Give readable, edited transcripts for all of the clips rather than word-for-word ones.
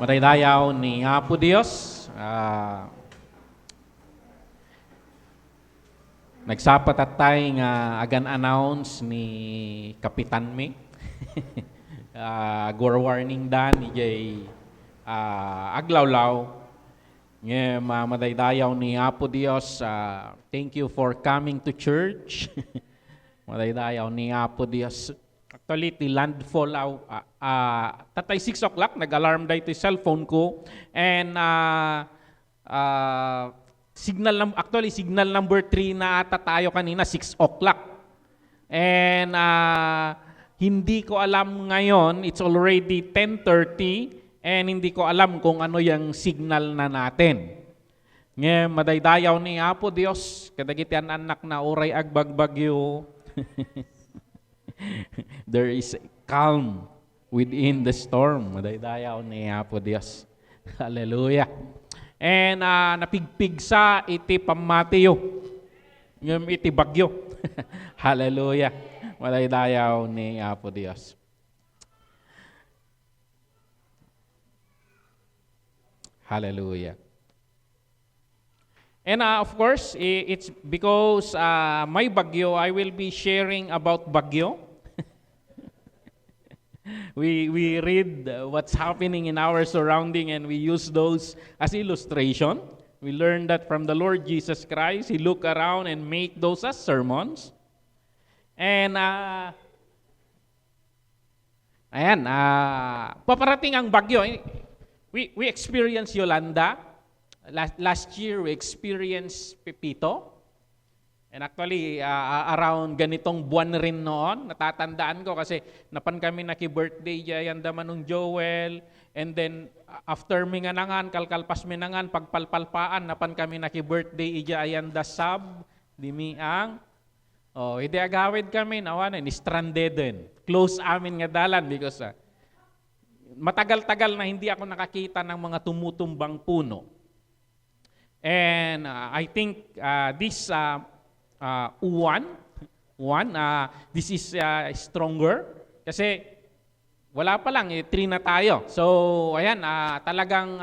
Madaydayaw ni Apo Dios. Nagsapat at tayo nga agan-announce ni Kapitan Mi. Warning dan ni Jay aglawlaw. Nga madaydayaw ni Apo Dios. Thank you for coming to church. Madaydayaw ni Apo Dios. Actually, ti landfall tatay 6 o'clock, nag-alarm dahi ti cellphone ko. And signal number 3 na ata tayo kanina, 6 o'clock. And hindi ko alam ngayon, it's already 10:30, and hindi ko alam kung ano yung signal na natin. Ngayon, madaydayaw ni Apo Dios, kadagitian anak na oray agbagbagyo. There is calm within the storm. Madaydayaw ni Apo Dios. Hallelujah. And napigpig sa iti pamatiyo. Yung iti bagyo. Hallelujah. Madaydayaw ni Apo Dios. Hallelujah. And of course, it's because my bagyo, I will be sharing about bagyo. We read what's happening in our surrounding and we use those as illustration. We learn that from the Lord Jesus Christ. He look around and make those as sermons. And paparating ang bagyo. We experienced Yolanda. Last year, we experienced Pepito. And actually, around ganitong buwan rin noon, natatandaan ko kasi napan kami naki-birthday diyan daman nung Joel. And then, after mi nga nangan, kalkalpas mi nangan, pagpalpalpaan, napan kami naki-birthday diyan da sab, di mi ang. Hindi agawid kami, nawanan, stranded din. Close amin nga dalan because matagal-tagal na hindi ako nakakita ng mga tumutumbang puno. And I think this this is stronger kasi wala pa lang, 3 na tayo. So, ayan, talagang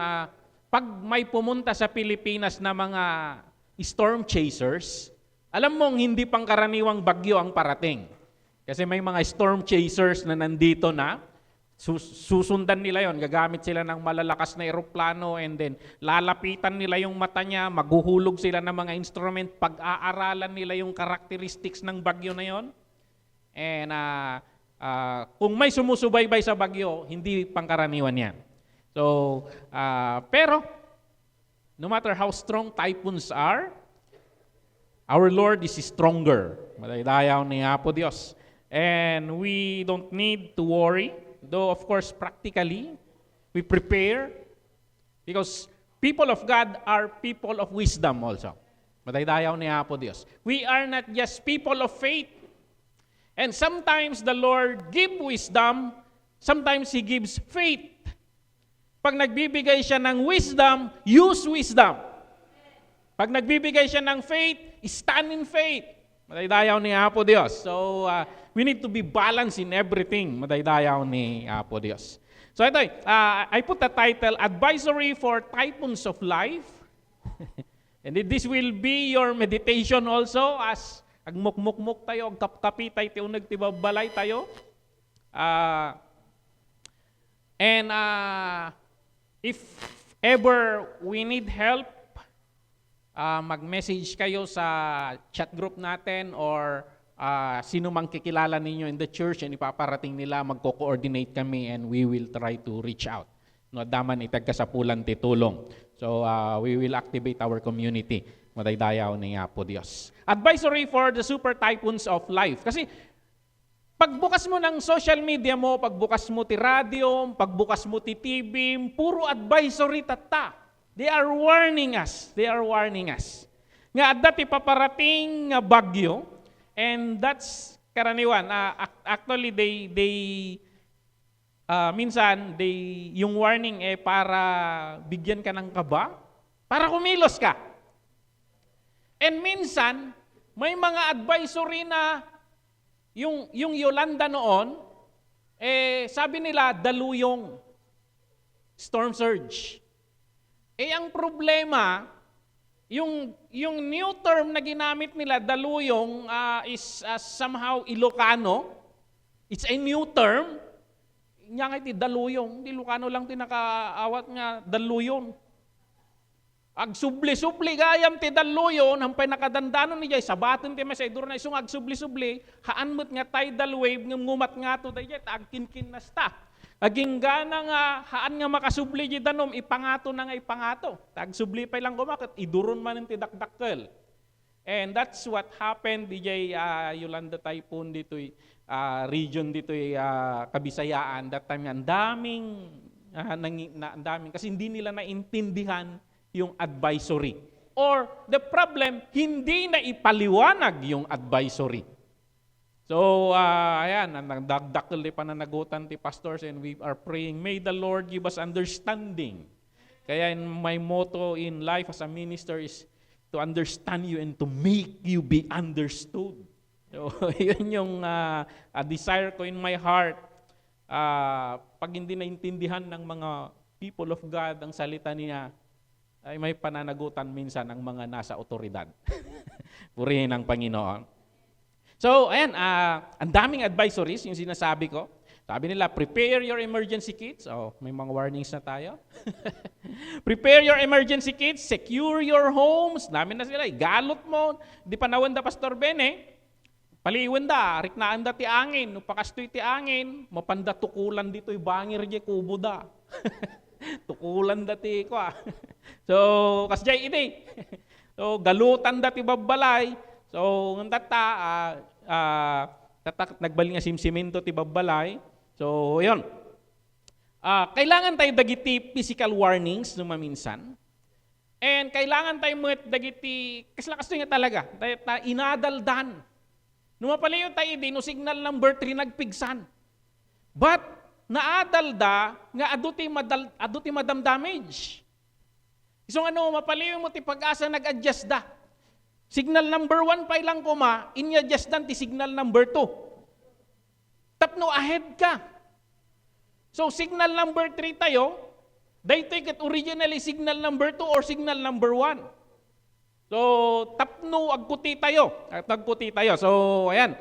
pag may pumunta sa Pilipinas na mga storm chasers, alam mong hindi pangkaraniwang bagyo ang parating. Kasi may mga storm chasers na nandito na, susundan nila yon, gagamit sila ng malalakas na eroplano and then lalapitan nila yung mata niya, maghuhulog sila ng mga instrument, pag-aaralan nila yung characteristics ng bagyo na yon. And kung may sumusubaybay sa bagyo, hindi pangkaraniwan yan. So, pero no matter how strong typhoons are, our Lord is stronger. Madaydayaw ni Apo Dios. And we don't need to worry. Though, of course, practically, we prepare because people of God are people of wisdom also. Madaydayaw ni Apo Dios. We are not just people of faith. And sometimes the Lord gives wisdom, sometimes He gives faith. Pag nagbibigay siya ng wisdom, use wisdom. Pag nagbibigay siya ng faith, stand in faith. Madaydayaw ni Apo Dios. So, we need to be balanced in everything. Madaydayaw ni Apo Dios. So, ito, I put the title, Advisory for Typhoons of Life. And this will be your meditation also as agmukmukmuk tayo, agkapkapi tayo, tiunag tibabalay tayo. And if ever we need help, mag-message kayo sa chat group natin or sino mang kikilala ninyo in the church and ipaparating nila, magko-coordinate kami and we will try to reach out. No, daman itagkasapulan titulong. So we will activate our community. Madaydayaw ni Apo Dios. Advisory for the super typhoons of life. Kasi pagbukas mo ng social media mo, pagbukas mo ti radio, pagbukas mo ti TV, puro advisory tata. They are warning us. They are warning us. Nga dati paparating bagyo, and that's karaniwan. Actually, minsan, yung warning para bigyan ka ng kaba, para kumilos ka. And minsan, may mga advisory na yung Yolanda noon, sabi nila, daluyong. storm surge. Ang problema, yung new term na ginamit nila, daluyong, is somehow Ilocano. It's a new term. Nga nga iti daluyong. Di Ilocano lang tinakaawat nga daluyong. Agsubli-subli gayam ti daluyon, hampay nakadandanon ni jay, sabaton ti masay, duro na isong agsubli-subli, haan mo't nga tidal wave, ngumat nga to day, agkinkin na sta. Aging gana nga, haan nga makasubli di danom, ipangato na nga ipangato. Tagsubli pa lang gumakit, iduron man ti dakdakkel. And that's what happened di jay Yolanda Typhoon dito'y region dito'y Kabisayaan. That time nga, ang daming, kasi hindi nila naintindihan yung advisory. Or the problem, hindi na ipaliwanag yung advisory. So, ayan, nagdagdakil di pananagutan ti pastors and we are praying, may the Lord give us understanding. Kaya my motto in life as a minister is to understand you and to make you be understood. So, yun yung desire ko in my heart. Pag hindi naintindihan ng mga people of God ang salita niya, ay may pananagutan minsan ang mga nasa otoridad. Purihin ang Panginoon. So, ayan, ang daming advisories, yung sinasabi ko. Sabi nila, prepare your emergency kits. Oh, may mga warnings na tayo. Prepare your emergency kits, secure your homes. Namin na sila, galot mo. Di pa nawan da Pastor Bene. Paliwan da, riknaan da ti angin. Upakastoy ti angin, mapanda tukulan dito'y bangir di kubo da. Tukulan dati ko So, kasjay iti. So, galutan dati babbalay. So, nagbaling nga simsimento ti babbalay. So, yun. Kailangan tayo dagiti physical warnings no maminsan. And kailangan tayo dagiti, kasi nga talaga, tayo inadaldan. Numapalayo tayo din, no signal number 3 nagpigsan. But, naadalda nga aduti madam damage. So mapaliw mo ti pag-asa nag-adjust da. Signal number 1 pa ilang kuma, in-adjust dan ti signal number 2. Tapno ahead ka. So signal number 3 tayo, dahito kat originally signal number 2 or signal number 1. So tapno agputi tayo. So ayan.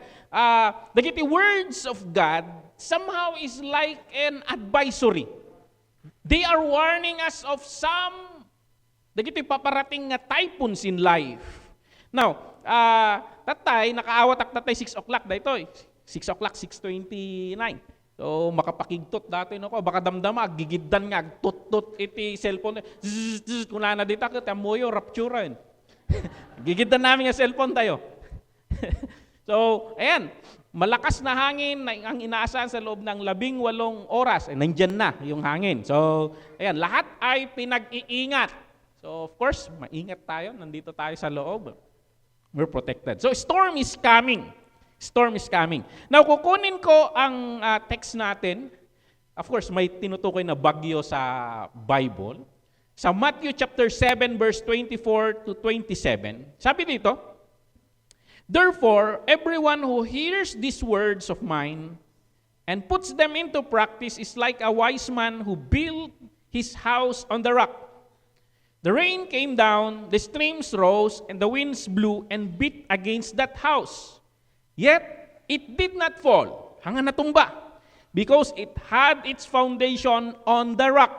Dagiti words of God somehow is like an advisory. They are warning us of some dagiti paparating nga typhoons in life. Now, tatay, nakaawatak tatay 6 o'clock dahito 6 o'clock, 6:29. So, makapakigtot dati no ko, baka damdama, gigiddan nga, tut iti cellphone. Kung na dito, tamoyo, rapturean. Gigiddan namin yung cellphone tayo. So, ayan, malakas na hangin ang inaasahan sa loob ng 18 oras. Nandyan na yung hangin. So, ayan, lahat ay pinag-iingat. So, of course, maingat tayo. Nandito tayo sa loob. We're protected. So, storm is coming. Storm is coming. Now, kukunin ko ang text natin. Of course, may tinutukoy na bagyo sa Bible. Sa Matthew chapter 7, verse 24 to 27. Sabi dito, therefore, everyone who hears these words of mine and puts them into practice is like a wise man who built his house on the rock. The rain came down, the streams rose, and the winds blew and beat against that house. Yet, it did not fall, hanga natumba, because it had its foundation on the rock.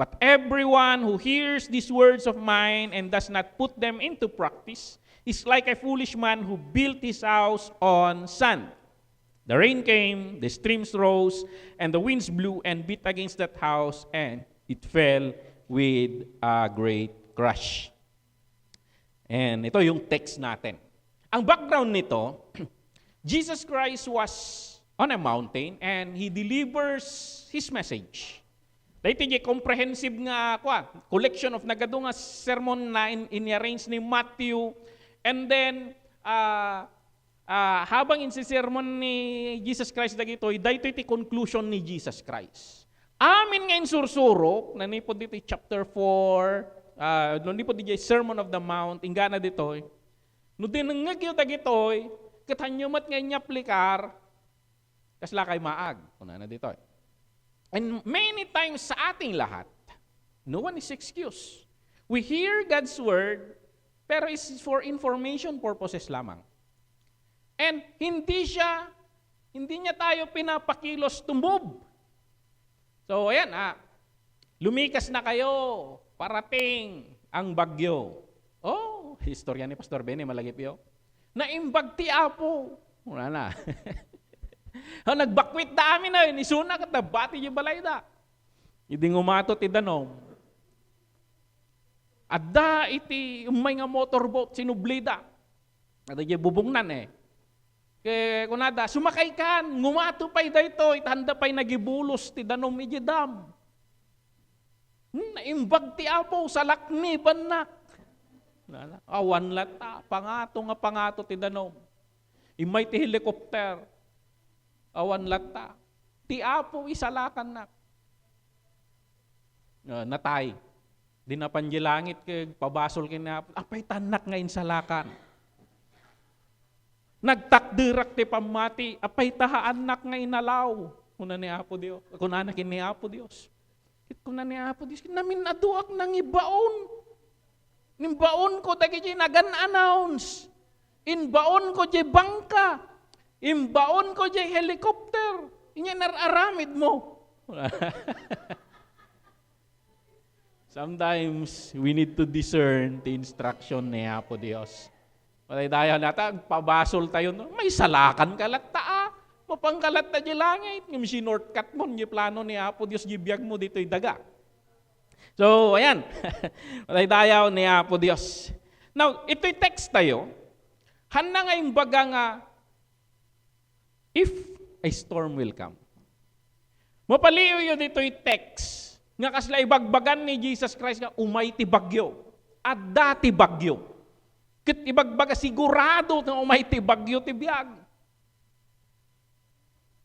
But everyone who hears these words of mine and does not put them into practice is like a foolish man who built his house on sand. The rain came, the streams rose, and the winds blew and beat against that house, and it fell with a great crash. And ito yung text natin. Ang background nito, Jesus Christ was on a mountain and He delivers His message. Dahito yung comprehensive nga collection of nagadunga sermon na in-arrange ni Matthew. And then, habang sermon ni Jesus Christ dagito, dahito iti conclusion ni Jesus Christ. Amin ngayon sursurok, nanipod dito chapter 4, nanipod dito Sermon of the Mount, ingana dito, no dinangag yung dagito, katanyumat ngayon niya aplikar, kasla kay maag, kuna na dito. And many times sa ating lahat, no one is excused. We hear God's word, pero it's for information purposes lamang. And hindi niya tayo pinapakilos to move. So ayan, lumikas na kayo, parating ang bagyo. Oh, historya ni Pastor Benny malagip yun. Naimbag ti Apo. Wala na. Nagbakwit da amin na yun, isuna ka na, bati yung balay da. Hindi ngumato ti Danom. Adda iti umay nga motorboat, sinubli da. Ada yung bubungnan eh. Kaya kunada, sumakay kan, ngumato pa'y da ito, itanda pa'y nagibulos ti Danom ijidam. Naimbag ti Apo, salakni, banak. Awan lata, pangato ti Danom. Imay ti helicopter. Awan lata. Ti Apo isalakan na. Natay. Di na panjilangit kay pabasol kina Apo. Apay tanak nga insalakan. Nagtakdirak ti pamati. Apay tahaanak nga inalaw. Kuna ni Apo Dios. Kuna na kini Apo Dios. Kuna ni Apo Dios. Namin aduak nang ibaon. Nimbaon ko dagiti nagan-announce. Inbaon ko di bangka. Imbaon ko di helicopter. Inya nararamid mo. Sometimes, we need to discern the instruction ni Apo Dios. Malay tayo nata, pabasol tayo. May salakan kalat taa. Mapangkalat na di langit. Yung sinurtcut mo, yung plano ni Apo Dios, gibiyag mo dito'y daga. So, ayan. Malay tayo ni Apo Dios. Now, ito'y text tayo. Handa nga yung baga nga, if a storm will come. Mapaliw yun dito'y text. Nga kasla ibagbagan ni Jesus Christ nga umay ti bagyo. At dati bagyo. Kit ibagbaga sigurado nga umay ti bagyo ti biyag.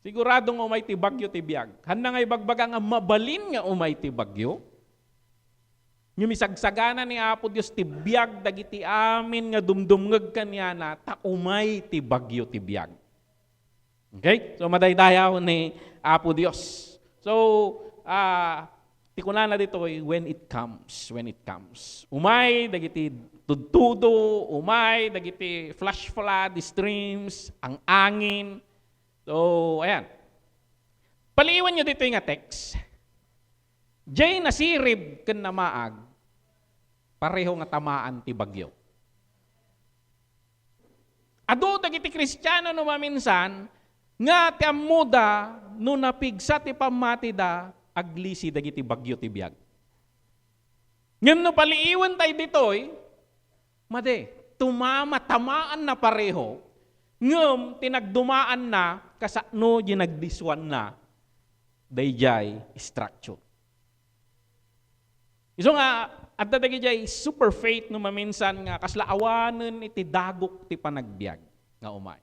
Sigurado nga umay ti bagyo ti biyag. Handa nga ibagbaga nga mabalin nga umay ti bagyo. Yung misagsagana ni Apo Dios ti biyag dagiti amin nga dumdumngeg kaniana ta umay ti bagyo ti biyag. Okay? So madaydayaw ni Apo Dios. So tikunan na dito when it comes. Umay dagiti tudtudo, umay dagiti flash flood, streams, ang angin. So ayan. Paliwan nyo dito yung text. Jay nasirib ken namaag pareho nga tamaan ti bagyo. Adu dagiti Kristiyano no maminsan nga ti ammuda no napigsa ti pamati da aglisi dagiti bagyo ti biag. Ngem no paliiwan tay ditoy made tamaan na pareho ngem tinagdumaan na kasano di nagdiswan na dayjay structure. Iso nga, at dadagay super faith no maminsan nga kaslaawanan iti dagok ti panagbiag nga umay.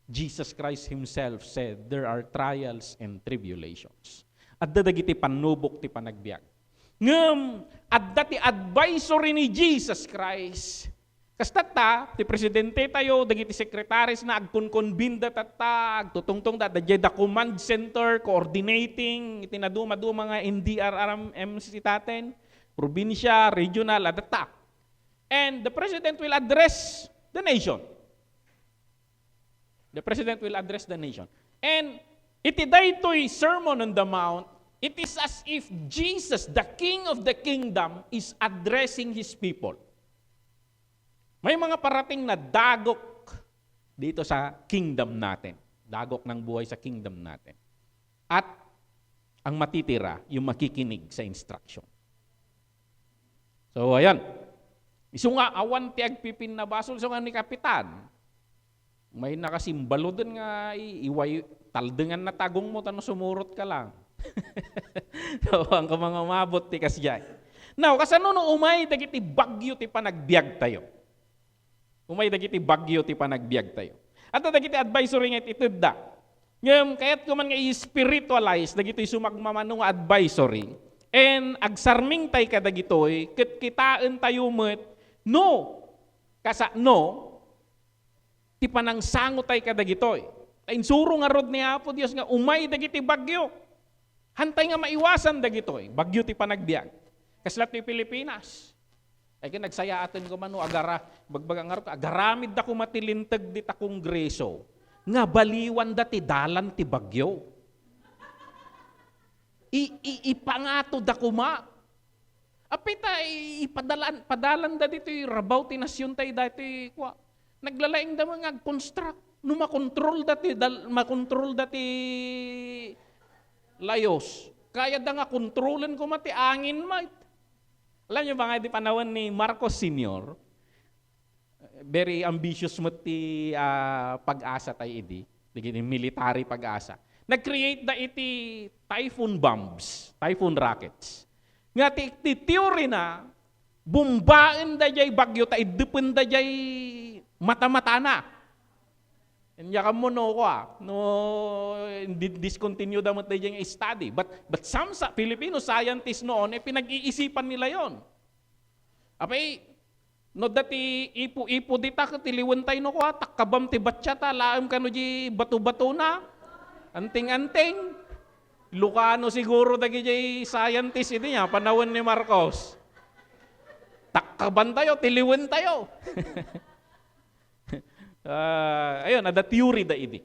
Jesus Christ Himself said, there are trials and tribulations. At dadagiti panubok ti panagbiag. Ngem, at dati advisory ni Jesus Christ. Kastata, ti presidente tayo, dagiti sekretaris na agkunkonbinda tata, agtutungtong da command center, coordinating, itinaduma-duma nga NDR RMC taten, probinsya, regional, adata. And the President will address the nation. The President will address the nation. And iti daytoy Sermon on the Mount, it is as if Jesus, the King of the Kingdom, is addressing His people. May mga parating na dagok dito sa kingdom natin. Dagok ng buhay sa kingdom natin. At ang matitira, yung makikinig sa instruction. So, ayan. Iso nga, awan ti agpipin na basol. So nga ni Kapitan, may nakasimbalo din nga, iway, taldengan na tagong mo, tanong sumurot ka lang. So, ang mga umabot ti kasjay. Now, kasano no umay, dagiti bagyo ti panagbiag tayo. Umay dagiti bagyo ti panagbiag tayo. At dagiti advisory nga itid da. Ngayon, kaya't kuman nga i-spiritualize, dagiti sumagmamano nga advisory, and agsarming tay kadagitoy, ket kitaan tayo met, no, kasano, ti panangsango tay kadagitoy. Insuro nga rod ni Apo Dios nga umay dagiti bagyo. Hantay nga maiwasan dagitoy, bagyo ti panagbiag. Kaslat ti Pilipinas. Ay nagsaya atin ko man, bagbagang araw, agaramid da ko matilintag di ta kongreso, nga baliwan da ti dalan ti bagyo. Ipangato da kuma. Apita, padalan da dito yung rabaw ti nasyon tayo dati, naglalaing da mga construct, no makontrol dati layos. Kaya da nga kontrolan ko mati angin mait. Alam niyo ba nga di panahon ni Marcos Sr., very ambitious mo ti pag-asa tayo idi, military pag-asa. Nag-create da iti typhoon bombs, typhoon rockets. Nga ti theory na, bumbain da jay bagyo, idipin da jay mata-mata na. Kanya ka mo discontinue da mo da jay study. But some Filipino scientists noon, pinag-iisipan nila yon. Apay, no dati ipo dita ka tiliwan tayo no ko, takabam ti batsyata, laam ka no di bato-bato na, anting-anting. Lucano siguro dagi jay scientist iti niya, panahon ni Marcos. Takkaban tayo, tiliwan tayo. Ayun, ada theory da idi.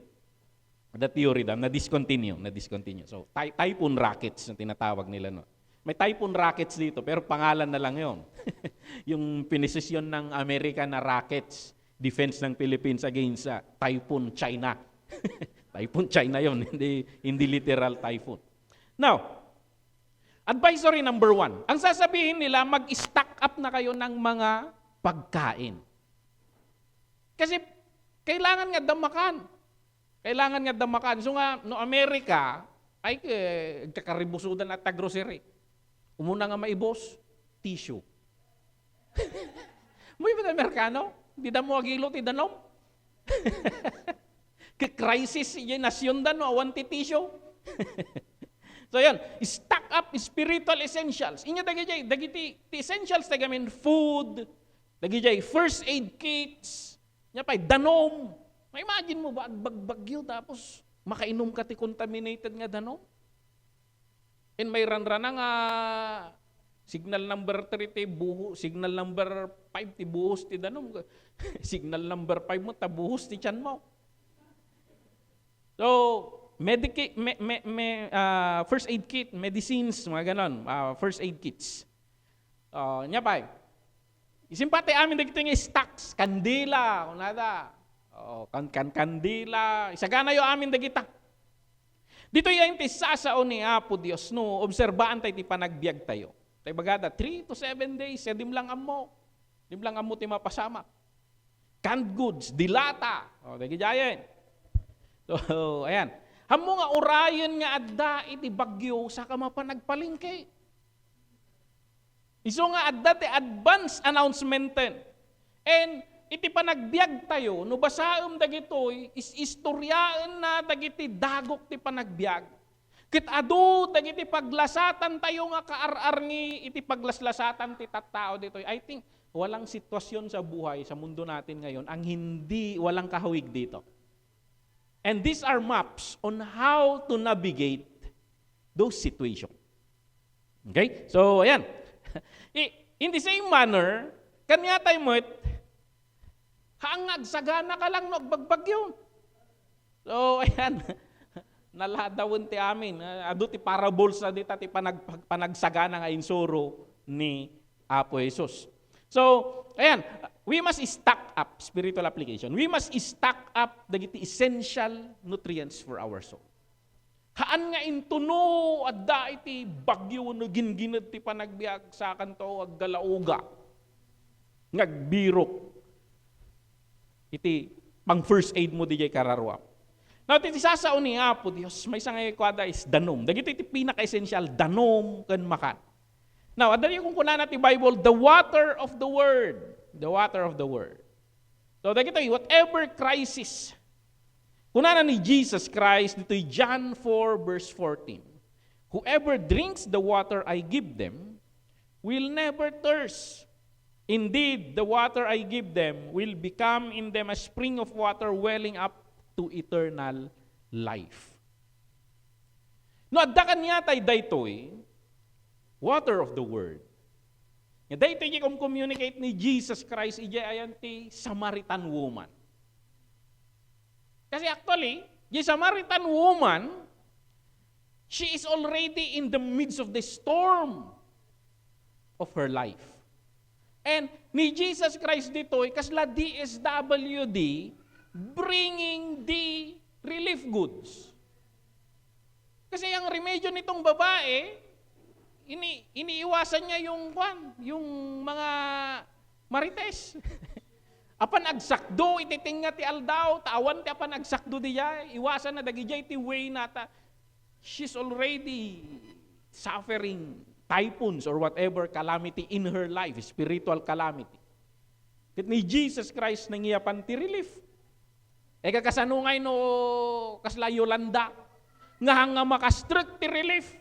Ada theory da, na-discontinue. So, typhoon rockets na tinatawag nila. No? May typhoon rockets dito, pero pangalan na lang yon. Yung pinisisyon ng Amerika na rockets, defense ng Philippines against typhoon China. Typhoon China yon, hindi literal typhoon. Now, advisory number 1. Ang sasabihin nila, mag-stock up na kayo ng mga pagkain. Kasi kailangan nga damakan. So nga, no Amerika, ay kakaribusudan at grocery. Umuna nga maibos, tissue. Muy ba na Amerikano? Di da mo agilo ti danom? Crisis yung nasyon da, no? Awan ti tissue. So yan, stock up spiritual essentials. Inya dagiti essentials tagamin food, dagiti first aid kits, nya pay danom. Imagine mo ba bagbagyo tapos makainom ka ti contaminated nga danom? And may ranrana nga signal number 3 ti buho, signal number 5 ti buhos ti danom. Signal number 5 mo tabuhos ti tiyan mo. So, first aid kit, medicines, mga ganon, first aid kits. Nya pa, isimpate amin dagito nga stocks, kandila, kunada, kandila, isagana yo amin dagita. Dito yung tisasao ni Apo Dios, no, obserbaan tayo ti panagbiag tayo. Tayo bagada, 3 to 7 days, dimlang amo ti mapasama. Canned goods, dilata, dagi jayan. So, ayan. Hamo nga orayon nga adda iti bagyo sa mapanagpalingke. Iso nga adda ti advance announcement ten. And iti panagbiag tayo, no basaom dagitoy, istoryaan na dagiti dagok ti panagbiag. Ket adu dagiti paglasatan tayo nga kaararngi iti paglaslasatan ti tattao ditoy. I think walang sitwasyon sa buhay sa mundo natin ngayon ang walang kahawig dito. And these are maps on how to navigate those situations. Okay? So, ayan. In the same manner, kanya tayo mo't, hangag sagana ka lang nagbagbagyo. So, ayan. Naladawin ti amin. Ado ti parables na dita ti panagsagana nga insuro ni Apo Jesus. So, ayan. We must stock up, spiritual application. We must stock up dagiti essential nutrients for our soul. Haan nga intuno adda iti bagyo no ginginad ti panagbiag sa kanto ag galauga. Ngagbirok. Iti pang first aid mo dijay kararwa. Now, iti sasao ni Apo Dios, may sangay kwada is danom. Dagiti iti pinaka-essential, danom kan makan. Now, adali kung kunan natin Bible, the water of the Word. The water of the Word. So, dagito whatever crisis, kunanan ni Jesus Christ, dito John 4 verse 14. Whoever drinks the water I give them will never thirst. Indeed, the water I give them will become in them a spring of water welling up to eternal life. No, adda kanyatay daytoy, water of the word. Nga daytoy kung communicate ni Jesus Christ, ija ayan ti Samaritan woman. Kasi actually, the Samaritan woman, she is already in the midst of the storm of her life. And ni Jesus Christ dito'y kasla DSWD bringing the relief goods. Kasi ang remedyo nitong babae, iniiwasan niya yung mga marites. Apan agsakdo, ititing nga ti aldaw, tawan ti apan agsakdo diya, iwasan na dagijay ti way nata. She's already suffering typhoons or whatever calamity in her life, spiritual calamity. Kat ni Jesus Christ nangiyapan ti relief. E kakasanungay no kasla Yolanda, nga makastrict ti relief.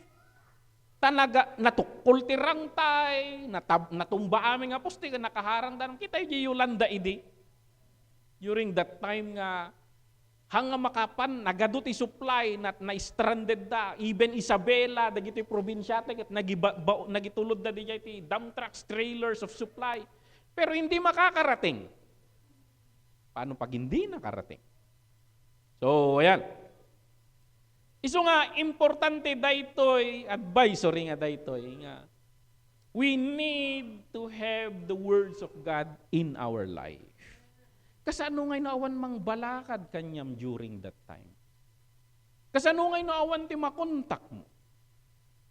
Tanaga natukol ti rangtay, natumba aming aposti, nakaharang danang kita yung Yolanda idi. During that time nga, hanga makapan, nagado ti supply, na-stranded da, even Isabela, dagiti probinsyate, kat nagitulod da di ti dump trucks, trailers of supply. Pero hindi makakarating. Paano pag hindi nakarating? So, ayan. Iso nga, importante daytoy, advisory nga daytoy, nga, we need to have the words of God in our life. Kasano ngay naawan mang balakad kanyam during that time? Kasano ngay naawan ti makontak mo?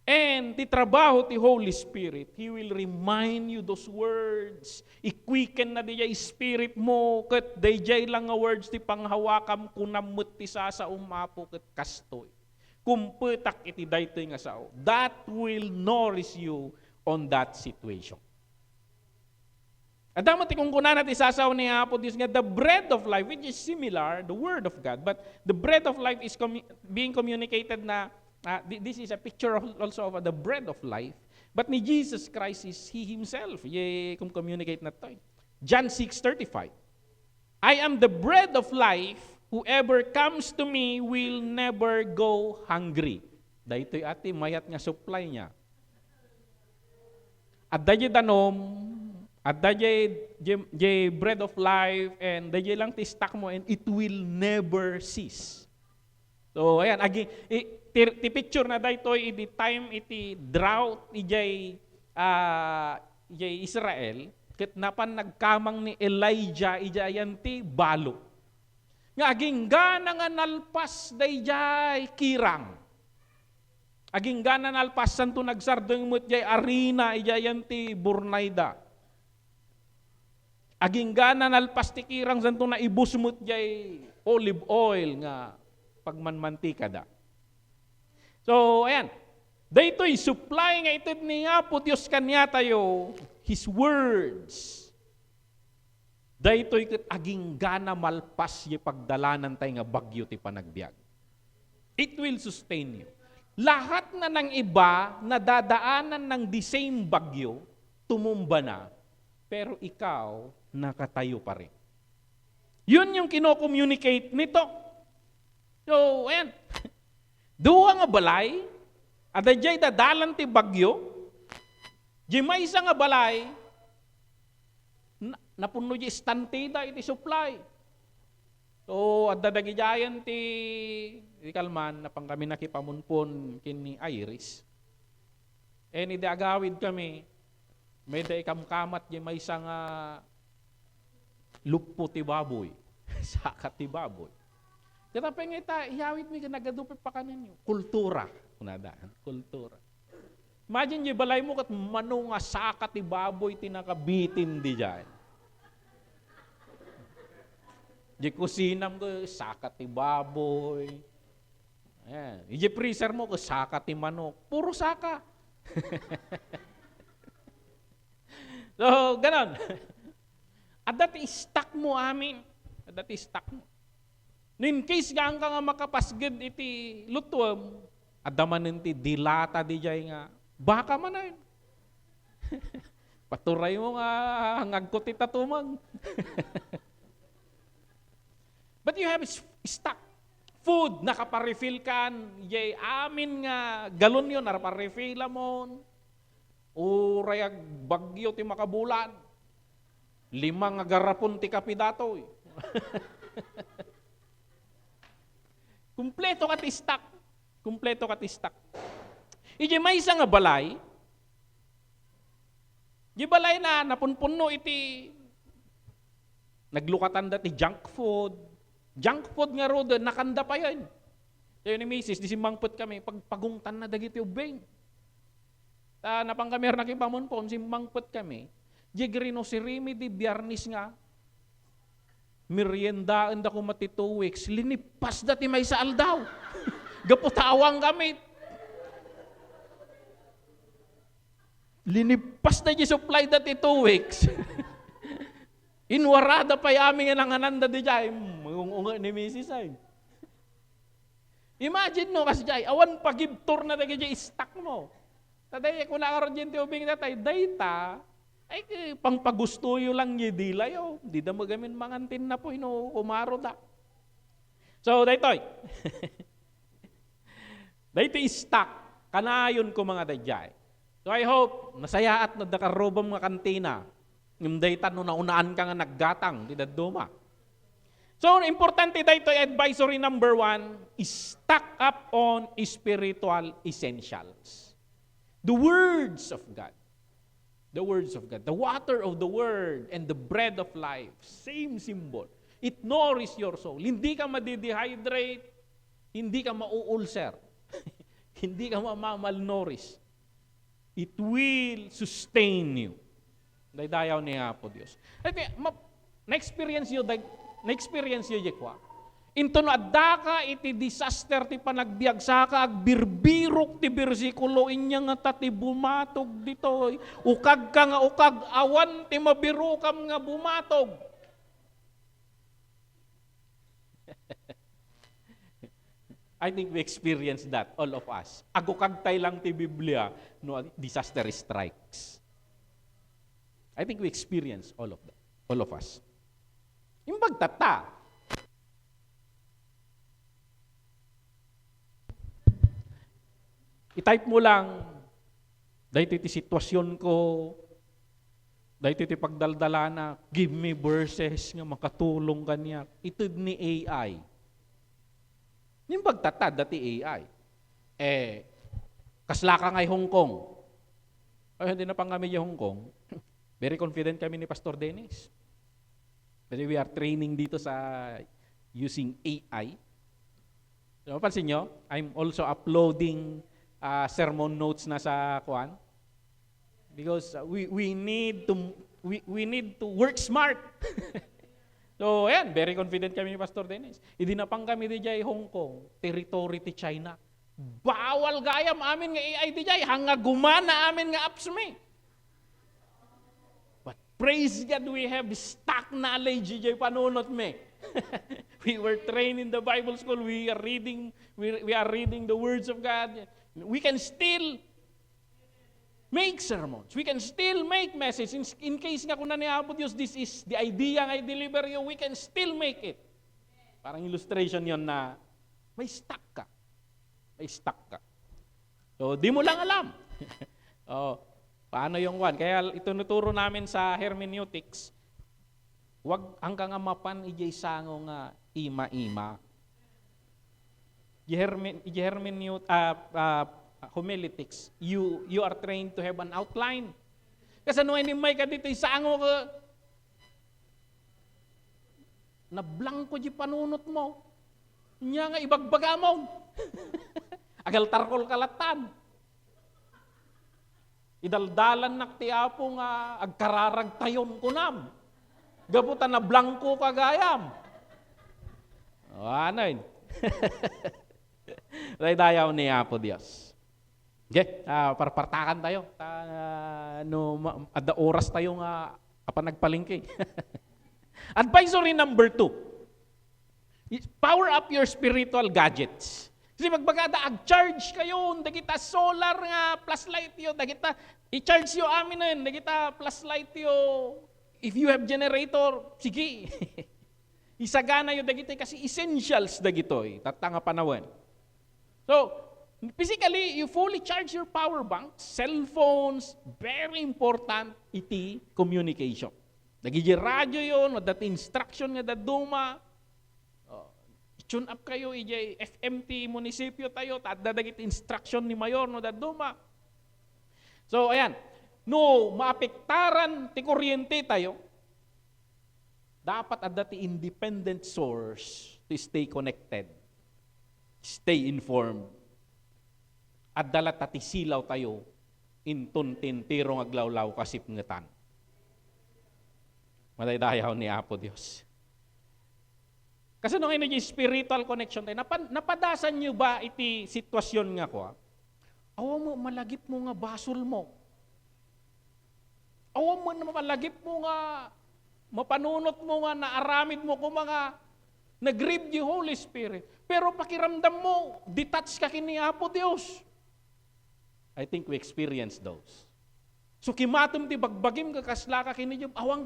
And ti trabaho ti Holy Spirit, He will remind you those words. I-quicken na diya spirit mo, kat dayjay lang nga words ti panghawakam kunamot ti sasa umapo kat kastoy. Kumpetak iti daytoy nga sao. That will nourish you on that situation. Adamot kung kunan natin isasaw ni Apo Diyos nga, the bread of life, which is similar, the word of God, but the bread of life is being communicated na, this is a picture also of the bread of life, but ni Jesus Christ is He Himself, kung communicate na to. John 6:35, I am the bread of life, whoever comes to me will never go hungry. Dahito'y ati mayat nga supply niya. At dahil danom, at dahil bread of life, and dahil lang tistak mo, and it will never cease. So, ayan, ti picture na dahito'y iti time iti drought, ijay Israel, ket napan nagkamang ni Elijah, ijayan ti balo. Nga aging gana nga nalpas dayjay kirang. Aging gana nalpas santo nagsardeng mo't jay arena ijayan ti Burnayda. Aging gana nalpas ti kirang santo na ibus mo't jay olive oil nga pagmanmantika da. So ayan, daytoy supply nga itid ni Apo Dios kanya tayo His words. Daytoy ket aging gana malpas yung pagdalanan tayo nga bagyo ti panagbiag. It will sustain you. Lahat na ng iba na dadaanan ng the same bagyo, tumumba na, pero ikaw nakatayo pa rin. Yun yung kino-communicate nito. So, ayan. Duwa nga balay, at dayjay dadalan ti bagyo, di may isa nga balay, napuno di istantida iti supply. So, at dadagijayan ti Kalman, na pang kami nakipamunpon kini Iris. E ni agawid kami, may da ikamkamat di may isang lupo ti baboy. Sakat ti baboy. Kaya pengita, iyawid mi ka nagadupit pa kanin yun. Kultura. Kunadaan, kultura. Imagine yung balay mo kat manong nga sakat ti baboy tinakabitin di dyan. Di kusinam ko, sakat ti baboy. Ayan. Di freezer mo ko, sakat ti manok. Puro saka. So, ganon. At dati stock mo amin. At dati stock mo. No in case gaan ka nga makapasged iti lutuam, adaman ti dilata di jay nga, baka man na yun. Paturay mo nga, hangagkot itatumag. But you have stock, food, nakaparefill kan, yay amin nga, galon yun, nakaparefill amon, urayag bagyo ti makabulan, 5 nga garapon ti kapidato. Kumpleto kat stock. Kumpleto kat stock. Ije may isa nga balay, di balay na napunpuno iti naglukatan dati junk food. Junk food nga ro doon, nakanda pa yun. Kaya ni Mrs., disimbangpot kami, pagpagungtan na dagiti ubeng. Napang kami nakipamunpon, simbangpot kami. Jigrino si Rimi di biyarnis nga, meriendaan da ko mati 2 weeks, linipas dati may saal daw. Gaputawang kami. Linipas na di supply dati 2 weeks. Inwarada pa yamin nga nangananda di jay. Mangungunga ni Mrs. ay. Imagine no kasi jay, awan pagibtor na dagi jay stock mo. Taday, kung nakaroon dyan ti ubing natay, dayta, ay pangpagusto yung lang yung dilay, oh. Di da magamin mangantin na po, umaro da. So, daytoy. Dayto stock, kanayon ko mga dayjay. So, I hope, nasayaat na dakarobam nga kantina, yung dayta no naunaan ka nga naggatang, di daduma. So, importante dayto, advisory number 1, stock up on spiritual essentials. The words of God. The words of God. The water of the word and the bread of life. Same symbol. It nourishes your soul. Hindi ka madidehydrate. Hindi ka mauulcer. Hindi ka malnourish. It will sustain you. Daydayaw niya po Diyos. Na-experience yun, Jekwa. Into no adda ka iti disaster ti panagbiag saka agbirbirok ti bersikulo inya nga tati bumatog dito. Ukag ka nga ukag awan ti mabirukam nga bumatog. I think we experience that, all of us. Agukag tay lang ti Biblia no disaster strikes. I think we experience all of that, all of us. Yung pagtata, i-type mo lang, dahil iti sitwasyon ko, dahil iti pagdaldala na, give me verses nga makatulong kanya. Ito ni AI. Yung pagtatad, dati AI. Kasla ka ngay Hong Kong. Ay, hindi na pang kami yung Hong Kong. Very confident kami ni Pastor Dennis. But we are training dito sa using AI. So, pansin nyo, I'm also uploading sermon notes na sa kuan because we need to work smart. So ayan, very confident kami ni Pastor Dennis. Idinapang kami di jay Hong Kong, territory ti China. Bawal gayam amin nga AI di jay hanga gumana amin nga apps me. But praise God, we have stock knowledge di jay panunot me. We were trained in the Bible school. We are reading the words of God. We can still make sermons. We can still make messages. In case nga kung naniabot Diyos, this is the idea nga i-deliver you, we can still make it. Parang illustration yon na may stock ka. May stock ka. So, di mo lang alam. Paano yung one? Kaya ito nuturo namin sa hermeneutics, wag hanggang mapan ijay sango nga ima-ima. Homiletics, you are trained to have an outline. Kasi ano ay may ka dito, isango ka, na blanco di panunot mo. Nya nga ibagbaga mo. Agal tarkol kalatan. Idaldalan naktiapo nga agkararag tayon kunam. Gabutan na blanco kagayam. Ano yun? Dayaw ni Apo Diyos. Okay, parpartakan tayo. Ada oras tayo nga nagpalingki. Advisory number 2. Power up your spiritual gadgets. Kasi magbagada, ag-charge kayo, dagita solar nga, plus light yo, dagita, i-charge yo amin na yun, dagita plus light yo. If you have generator, sige. Isagana yung dagitoy kasi essentials dagitoy, tatanga panawin. So, physically, you fully charge your power bank, cellphones, very important, iti communication. Nagigi radyo yun, dati instruction nga daduma, tune up kayo, ijay FMT munisipyo tayo, dadagit instruction ni Mayor no daduma. So, ayan, no maapektaran ti kuryente tayo, dapat adati independent source to stay connected, stay informed, at dalat at isilaw tayo intun tintiro aglawlaw kasip ngetan. Madaydayaw ni Apo Diyos. Kasi nung yung spiritual connection tayo, napadasan nyo ba iti sitwasyon nga ko? Awa mo, malagip mo nga basol mo. Awa mo, malagip mo nga, mapanunot mo nga, naaramid mo kung mga nag-grieve the Holy Spirit. Pero pakiramdam mo, detach ka kini Apo Diyos. I think we experience those. So kimatom ti bagbagim kakasla ka kini Job, awang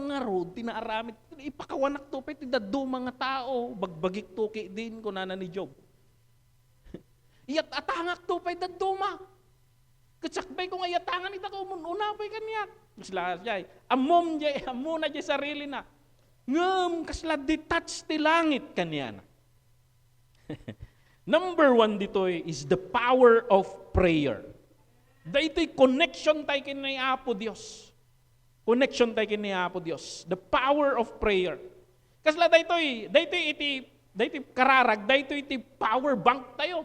nga road, tinaaramid, ipakawanak to, pati dado mga tao, bagbagik to ki din ko na ni Job. Iyat atangak to, pati dado ma. Katsakbay ko nga yatangan ita ko, unapay kaniya. Kasla jay, amom na jay sarili na. Ngam, kasla detach ti langit kaniya na. Number 1 ditoy is the power of prayer. Dito'y connection tayo kini Apo Diyos. Connection tayo kini Apo Diyos. The power of prayer. Kasla dito'y kararag, dito'y iti power bank tayo.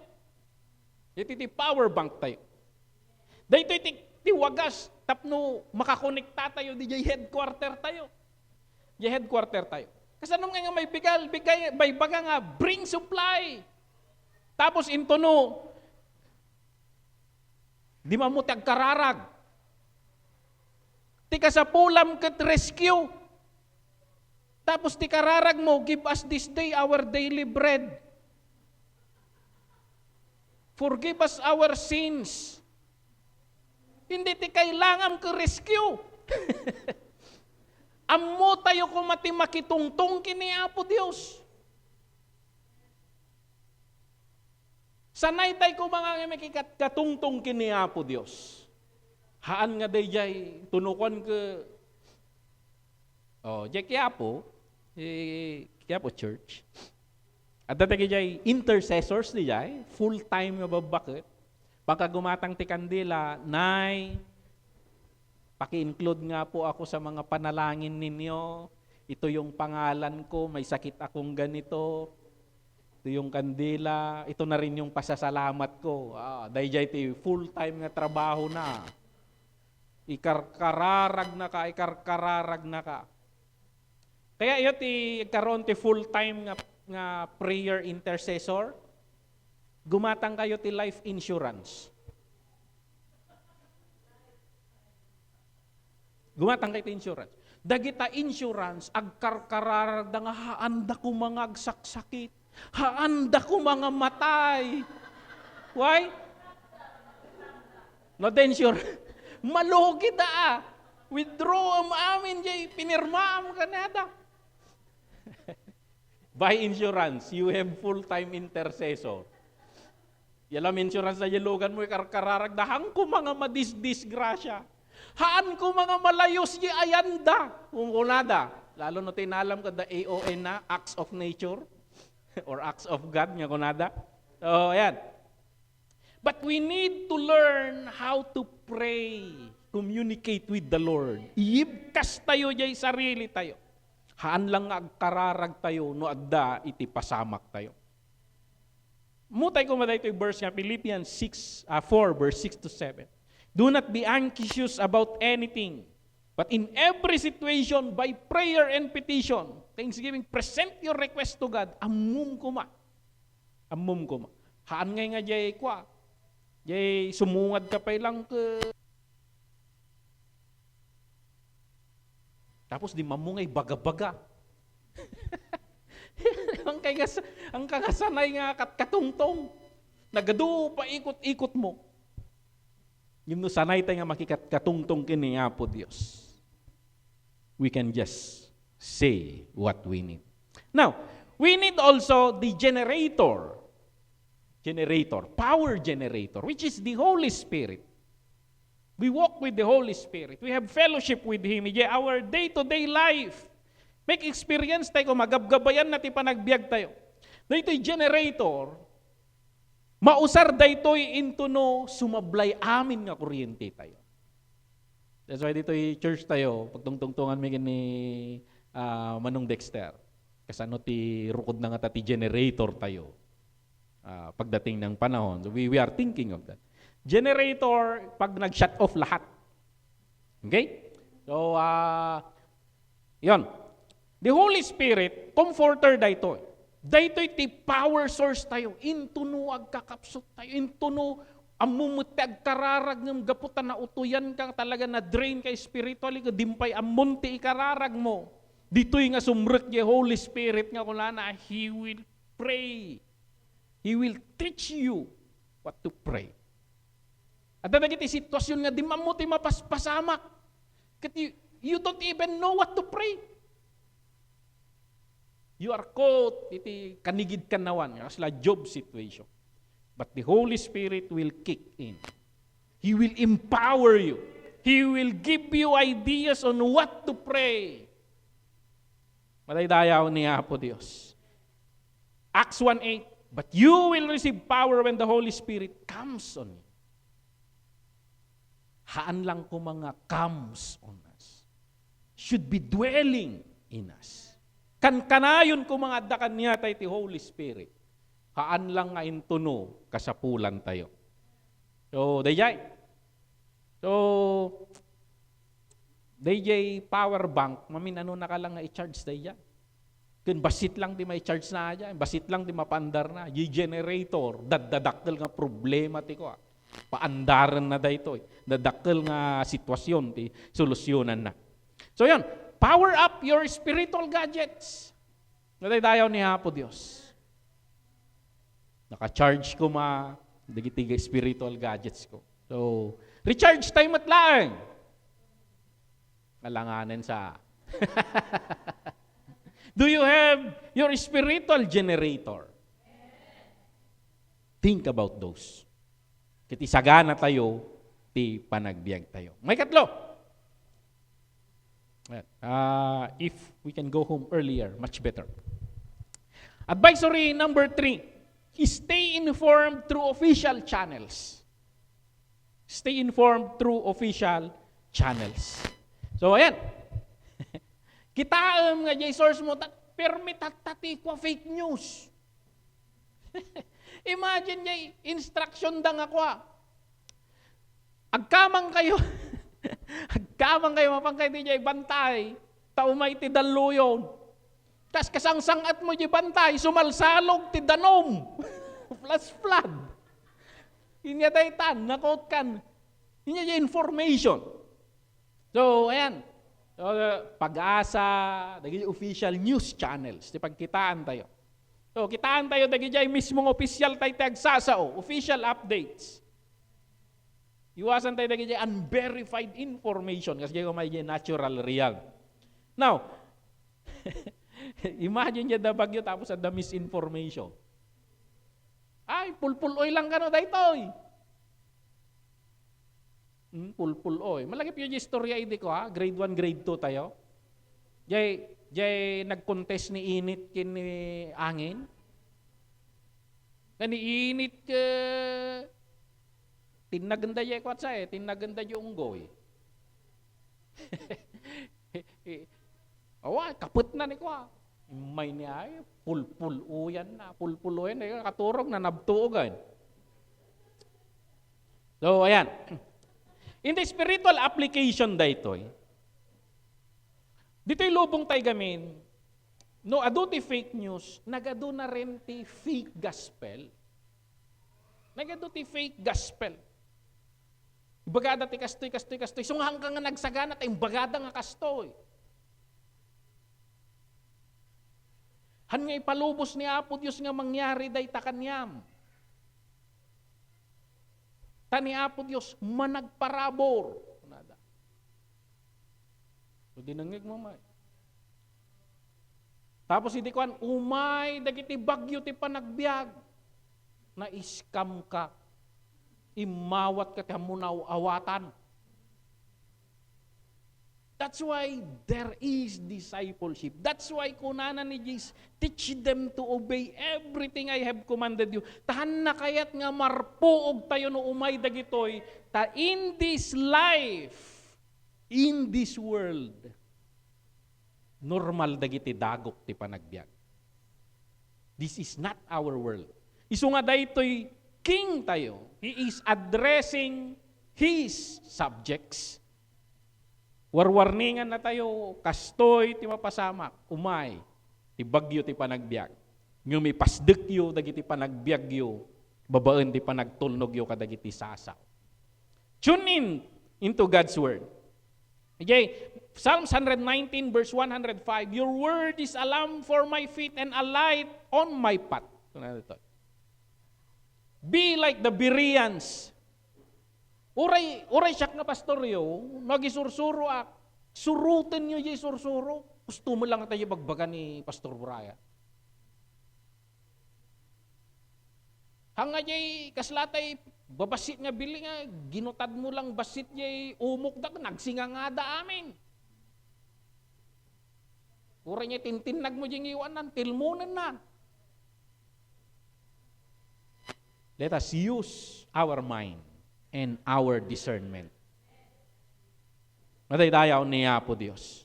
Iti power bank tayo. Dito'y iti wagas, tapno makakonekta tayo, di headquarter tayo. Di headquarter tayo. Kasi anong nga may baga nga, bring supply. Tapos intono, di mamutag kararag. Ti kasapulam ket rescue. Tapos ti kararag mo, give us this day our daily bread. Forgive us our sins. Hindi ti kailangan ka rescue. Ammo tayo kung mati makitungtong kini Apo Diyos. Sanay tayo kung mga makikatungtong kini Apo Diyos. Haan nga day jay, tunukan ka, jay Quiapo Church. At dati jay, intercessors di jay, full-time nga babakit. Pagka gumatang ti kandila, nay, paki-include nga po ako sa mga panalangin ninyo. Ito yung pangalan ko, may sakit akong ganito. Ito yung kandila, ito na rin yung pasasalamat ko. Dahil ti full-time nga trabaho na. Ikarkararag na ka. Kaya iyo ti karon ti full-time nga prayer intercessor, gumatang kayo ti life insurance. Gumatang kayo ti insurance. Dagita insurance, agkarkararag da nga haanda ko mga agsaksakit. Haanda ko mga matay. Why? No danger. Malugi da Withdraw am amin jay pinirmaam ka nada. By insurance, you have full-time intercessor. Yalam insurance na yalugan mo karkararag dahang ko mga madisgrasya. Haan ko mga malayos di ayanda. Kung kunada, lalo no tinalam ka da AON na, acts of nature. Or acts of God, nga kunada. So, ayan. But we need to learn how to pray, communicate with the Lord. Iibkas tayo jay sarili tayo. Haan lang agkararag tayo, no adda iti pasamak tayo. Mutay ko maday ito yung verse nga, Philippians 4, verse 6 to 7. Do not be anxious about anything, but in every situation, by prayer and petition, thanksgiving, present your request to God. Amum ko ma. Haan ngay nga jay kwa. Jay sumungad ka pa lang ka. Tapos di mamungay baga-baga. ang kakasanay nga katungtong. Nagadu pa ikot-ikot mo. Yung no sanay tayo nga makikat katungtong kini Apo Diyos. We can just say what we need. Now, we need also the power generator, which is the Holy Spirit. We walk with the Holy Spirit. We have fellowship with Him. Our day-to-day life. Make experience tayo, magabgabayan natin panagbiag tayo. Daytoy generator, mausar daytoy into no sumablay amin nga kuryente tayo. That's why dito'y church tayo, pagtungtungtungan may ni Manong Dexter. Kasano ti rukod na nga ti generator tayo. Pagdating ng panahon. So we are thinking of that. Generator, pag nag-shut off lahat. Okay? So, yun. The Holy Spirit, comforter dayto. Dayto'y ti power source tayo. Into no agkakapsot tayo. Into no amumutag kararag ng gaputan na utuyan kang talaga na drain kay spiritually. Dimpay amunti ikararag mo. Dito'y nga sumrek yung Holy Spirit nga kung na He will pray. He will teach you what to pray. At dadagiti sitwasyon nga di mamuti mapaspasamak. You don't even know what to pray. You are caught iti kanigid kanawan. Kasla job situation. But the Holy Spirit will kick in. He will empower you. He will give you ideas on what to pray. Madaydayaw ni Apo Dios. Acts 1:8. But you will receive power when the Holy Spirit comes on you. Haan lang ko mga comes on us. Should be dwelling in us. Kanayon ko mga dakan niya tayo ti Holy Spirit. Haan lang nga intuno kasapulan tayo. So, dayjay power bank, mamin ano na ka lang nga i-charge dayjay. Kun basit lang di may charge na dyan, basit lang di mapandar na, yung generator, dadakkel nga problema ti ko. Paandaran na dayto. Dadakkel nga sitwasyon ti solusyonan na. So yun, power up your spiritual gadgets. Nadaydayaw ni Apo Dios. Naka-charge ko digitiga spiritual gadgets ko. So, recharge time at lang. Kalanganin sa Do you have your spiritual generator? Think about those. Kiti sagana tayo, ti panagbiag tayo. May katlo. If we can go home earlier, much better. Advisory number 3, stay informed through official channels. Stay informed through official channels. So, ayan. Kitaam nga jay source mo, permit tatati ko fake news. Imagine jay instruction dang ako. Agkamang kayo, mapangkay di jay bantay, taumay ti daluyon. Tas kasangsangat mo jay bantay, sumalsalog ti danom. Plus flood. Inya daytan, nakot kan. Inya jay information. So, ayan. So, Pag-asa, dagiti official news channels, di pagkitaan tayo. So, kitaan tayo dagiti mismong official tayo tagsasao, official updates. Iwasan tayo dagiti unverified information kasi kung may natural real. Now, imagine niya da bagyo tapos da misinformation. Ay, pulpuloy lang kano daytoy. Pulpuloy. Malagip yung istorya idi ko grade 1, grade 2 tayo. Jay nag-contest ni init kin ni angin. Kani init tinaganda jay kwat sa tinaganda yung unggoy. Awa, kaput na ni ko. May niya pulpuloyan na, pulpuloyan na katurog na nabtuogan. So, ayan. In the spiritual application daytoy, dito'y lubong tayo gamin, no, ado ti fake news, nagado na rin ti fake gospel. Nagado ti fake gospel. Bagada ti kastoy. Sunghang ka nga nagsagana, tayong bagada nga kastoy. Han nga ipalubos ni Apo Diyos nga mangyari day takanyam. Tani Apo Diyos, managparabor. So, dinangig mo may. Tapos hindi kuan, umay, dagiti bagyo ti panagbiag. Na-scam ka. Imawat ka kamunaw awatan. That's why there is discipleship. That's why kunana ni Jesus, teach them to obey everything I have commanded you. Tahan na kayat nga marpuog tayo no umay dagitoy, ta in this life, in this world, normal dagiti dagok ti panagbiag. This is not our world. Isu nga daytoy king tayo. He is addressing his subjects. Warwarningan na tayo, kastoy ti mapasamak, umay, ti bagyo ti panagbiag. Ngumi pasdekyo dagiti panagbiagyo, babaen ti panagtulnogyo kadagiti sasaw. Tune in into God's word. Okay, Psalms 119 verse 105, your word is a lamp for my feet and a light on my path. Be like the Bereans. Uray siyak nga pastoryo, nagisursuro ak, surutin nyo yung sursuro. Gusto mo lang tayo bagbagan ni Pastor Buraya. Hanga jay kaslatay, babasit nga bili nga, ginutad mo lang basit jay umukdak, nagsinga nga da amin. Uray niya tintinag mo jing iwanan, tilmunan na. Let us use our mind and our discernment. Madaydayaw niya po Diyos.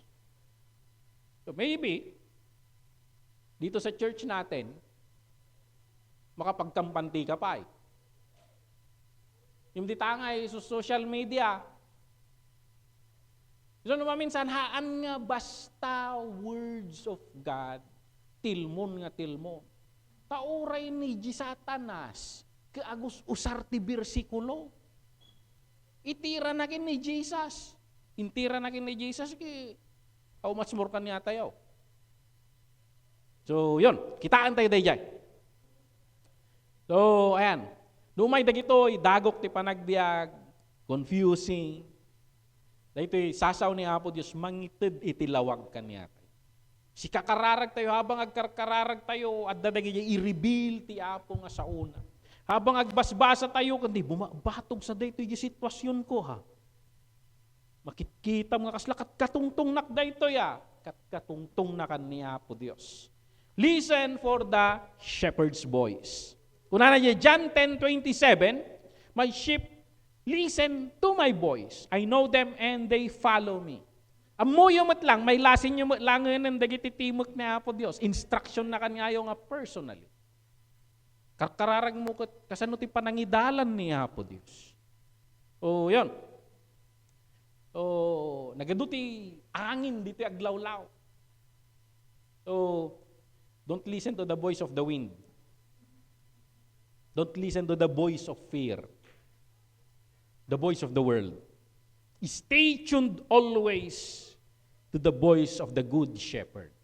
So maybe, dito sa church natin, makapagkampanti ka pa eh. Yung ditangay sa social media, so naman minsan, haan nga basta words of God, tilmon nga tilmon. Tauray ni Satanas, kaagus usar ti bersikulo. Itira na kin ni Jesus. Intira na kin ni Jesus, how much more kan niya tayo? So, yun. Kitaan tayo day jay. So, ayan. Lumay dagitoy, dagok ti panagbiag, confusing. Dahito'y sasaw ni Apo Diyos, mangitid itilawag kan niya tayo. Si kakararag tayo, habang agkararag tayo, at dadagi i-reveal ti Apo nga sa una. Habang agbasbasa tayo, kundi bumabatog sa dayto yung sitwasyon ko ha. Makikita mga kasla, katungtong nak dayto ya. Katungtong na kaniya po Diyos. Listen for the shepherd's voice. Kuna na niya, John 10:27, my sheep listen to my voice. I know them and they follow me. Amuyo mat lang, may lasin nyo mat lang ng dagiti timok na po Diyos. Instruction na kanyayo nga personally. Kararag mo kasano ti panangidalan niya po Diyos. O yun. O nagaduti angin dito aglawlaw. So don't listen to the voice of the wind. Don't listen to the voice of fear. The voice of the world. Stay tuned always to the voice of the good shepherd.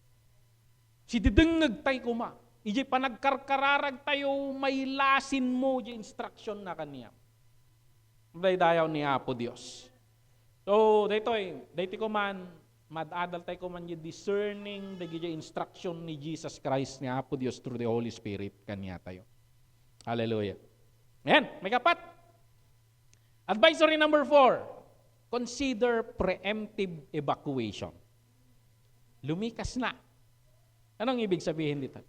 Si didengeg tay kuma. Iji panagkarkararag tayo, may lasin mo yung instruction na kaniya. Daydayaw ni Apo Diyos. So, daytoy ko man, madadal tayo ko man yung discerning, yung instruction ni Jesus Christ ni Apo Diyos through the Holy Spirit kaniya tayo. Hallelujah. Ayan, may kapat. Advisory number 4, consider preemptive evacuation. Lumikas na. Anong ibig sabihin dito?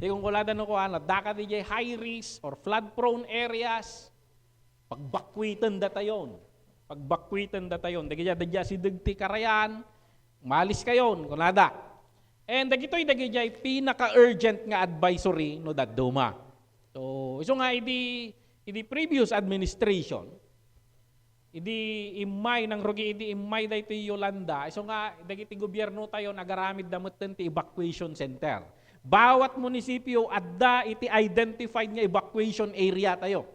Kung kulada ko daka DJ high risk or flood prone areas, pagbakwitan datayon. Pagbakwitan datayon. Dagidya si dagti karayan, malis kayon, kulada. And dagitoy pinaka-urgent nga advisory no daduma. So, iso nga idi previous administration, idi imay ng rugi, idi imay dayto Yolanda. Iso nga, dagiti gobyerno tayo nagaramid damutan ti evacuation center. Bawat munisipyo adda iti identified nga evacuation area tayo.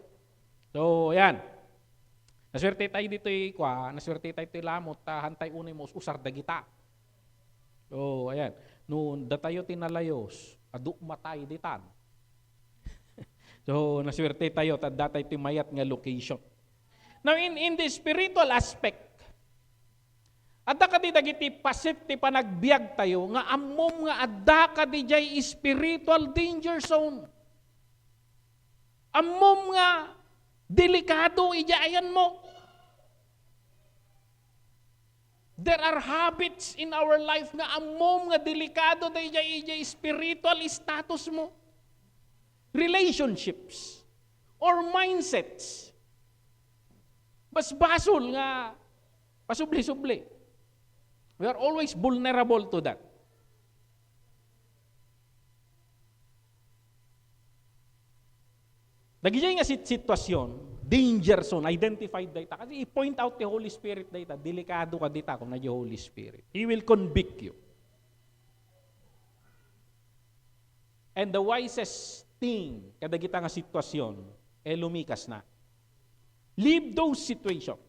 So, yan. Naswerte tayo dito naswerte tayo ito lamot, hantay unay mo usar dagita. So, ayan. Noon, datayo tinalayos, aduk matay ditan. So, naswerte tayo, tadda tayo timayat nga location. Now, in the spiritual aspect, Adda ka di dagiti pasit ti panagbiag tayo, nga ammom nga adda ka di jay spiritual danger zone. Ammom nga delikado ijayan mo. There are habits in our life nga ammom nga delikado da ijay spiritual status mo. Relationships or mindsets. Bas basol nga pasubli-subli. We are always vulnerable to that. Dagijay nga sitwasyon, danger zone, identified data. Kasi i-point out the Holy Spirit data, delikado ka dita kung na the Holy Spirit. He will convict you. And the wisest thing, kada kita nga sitwasyon, lumikas na. Leave those situations.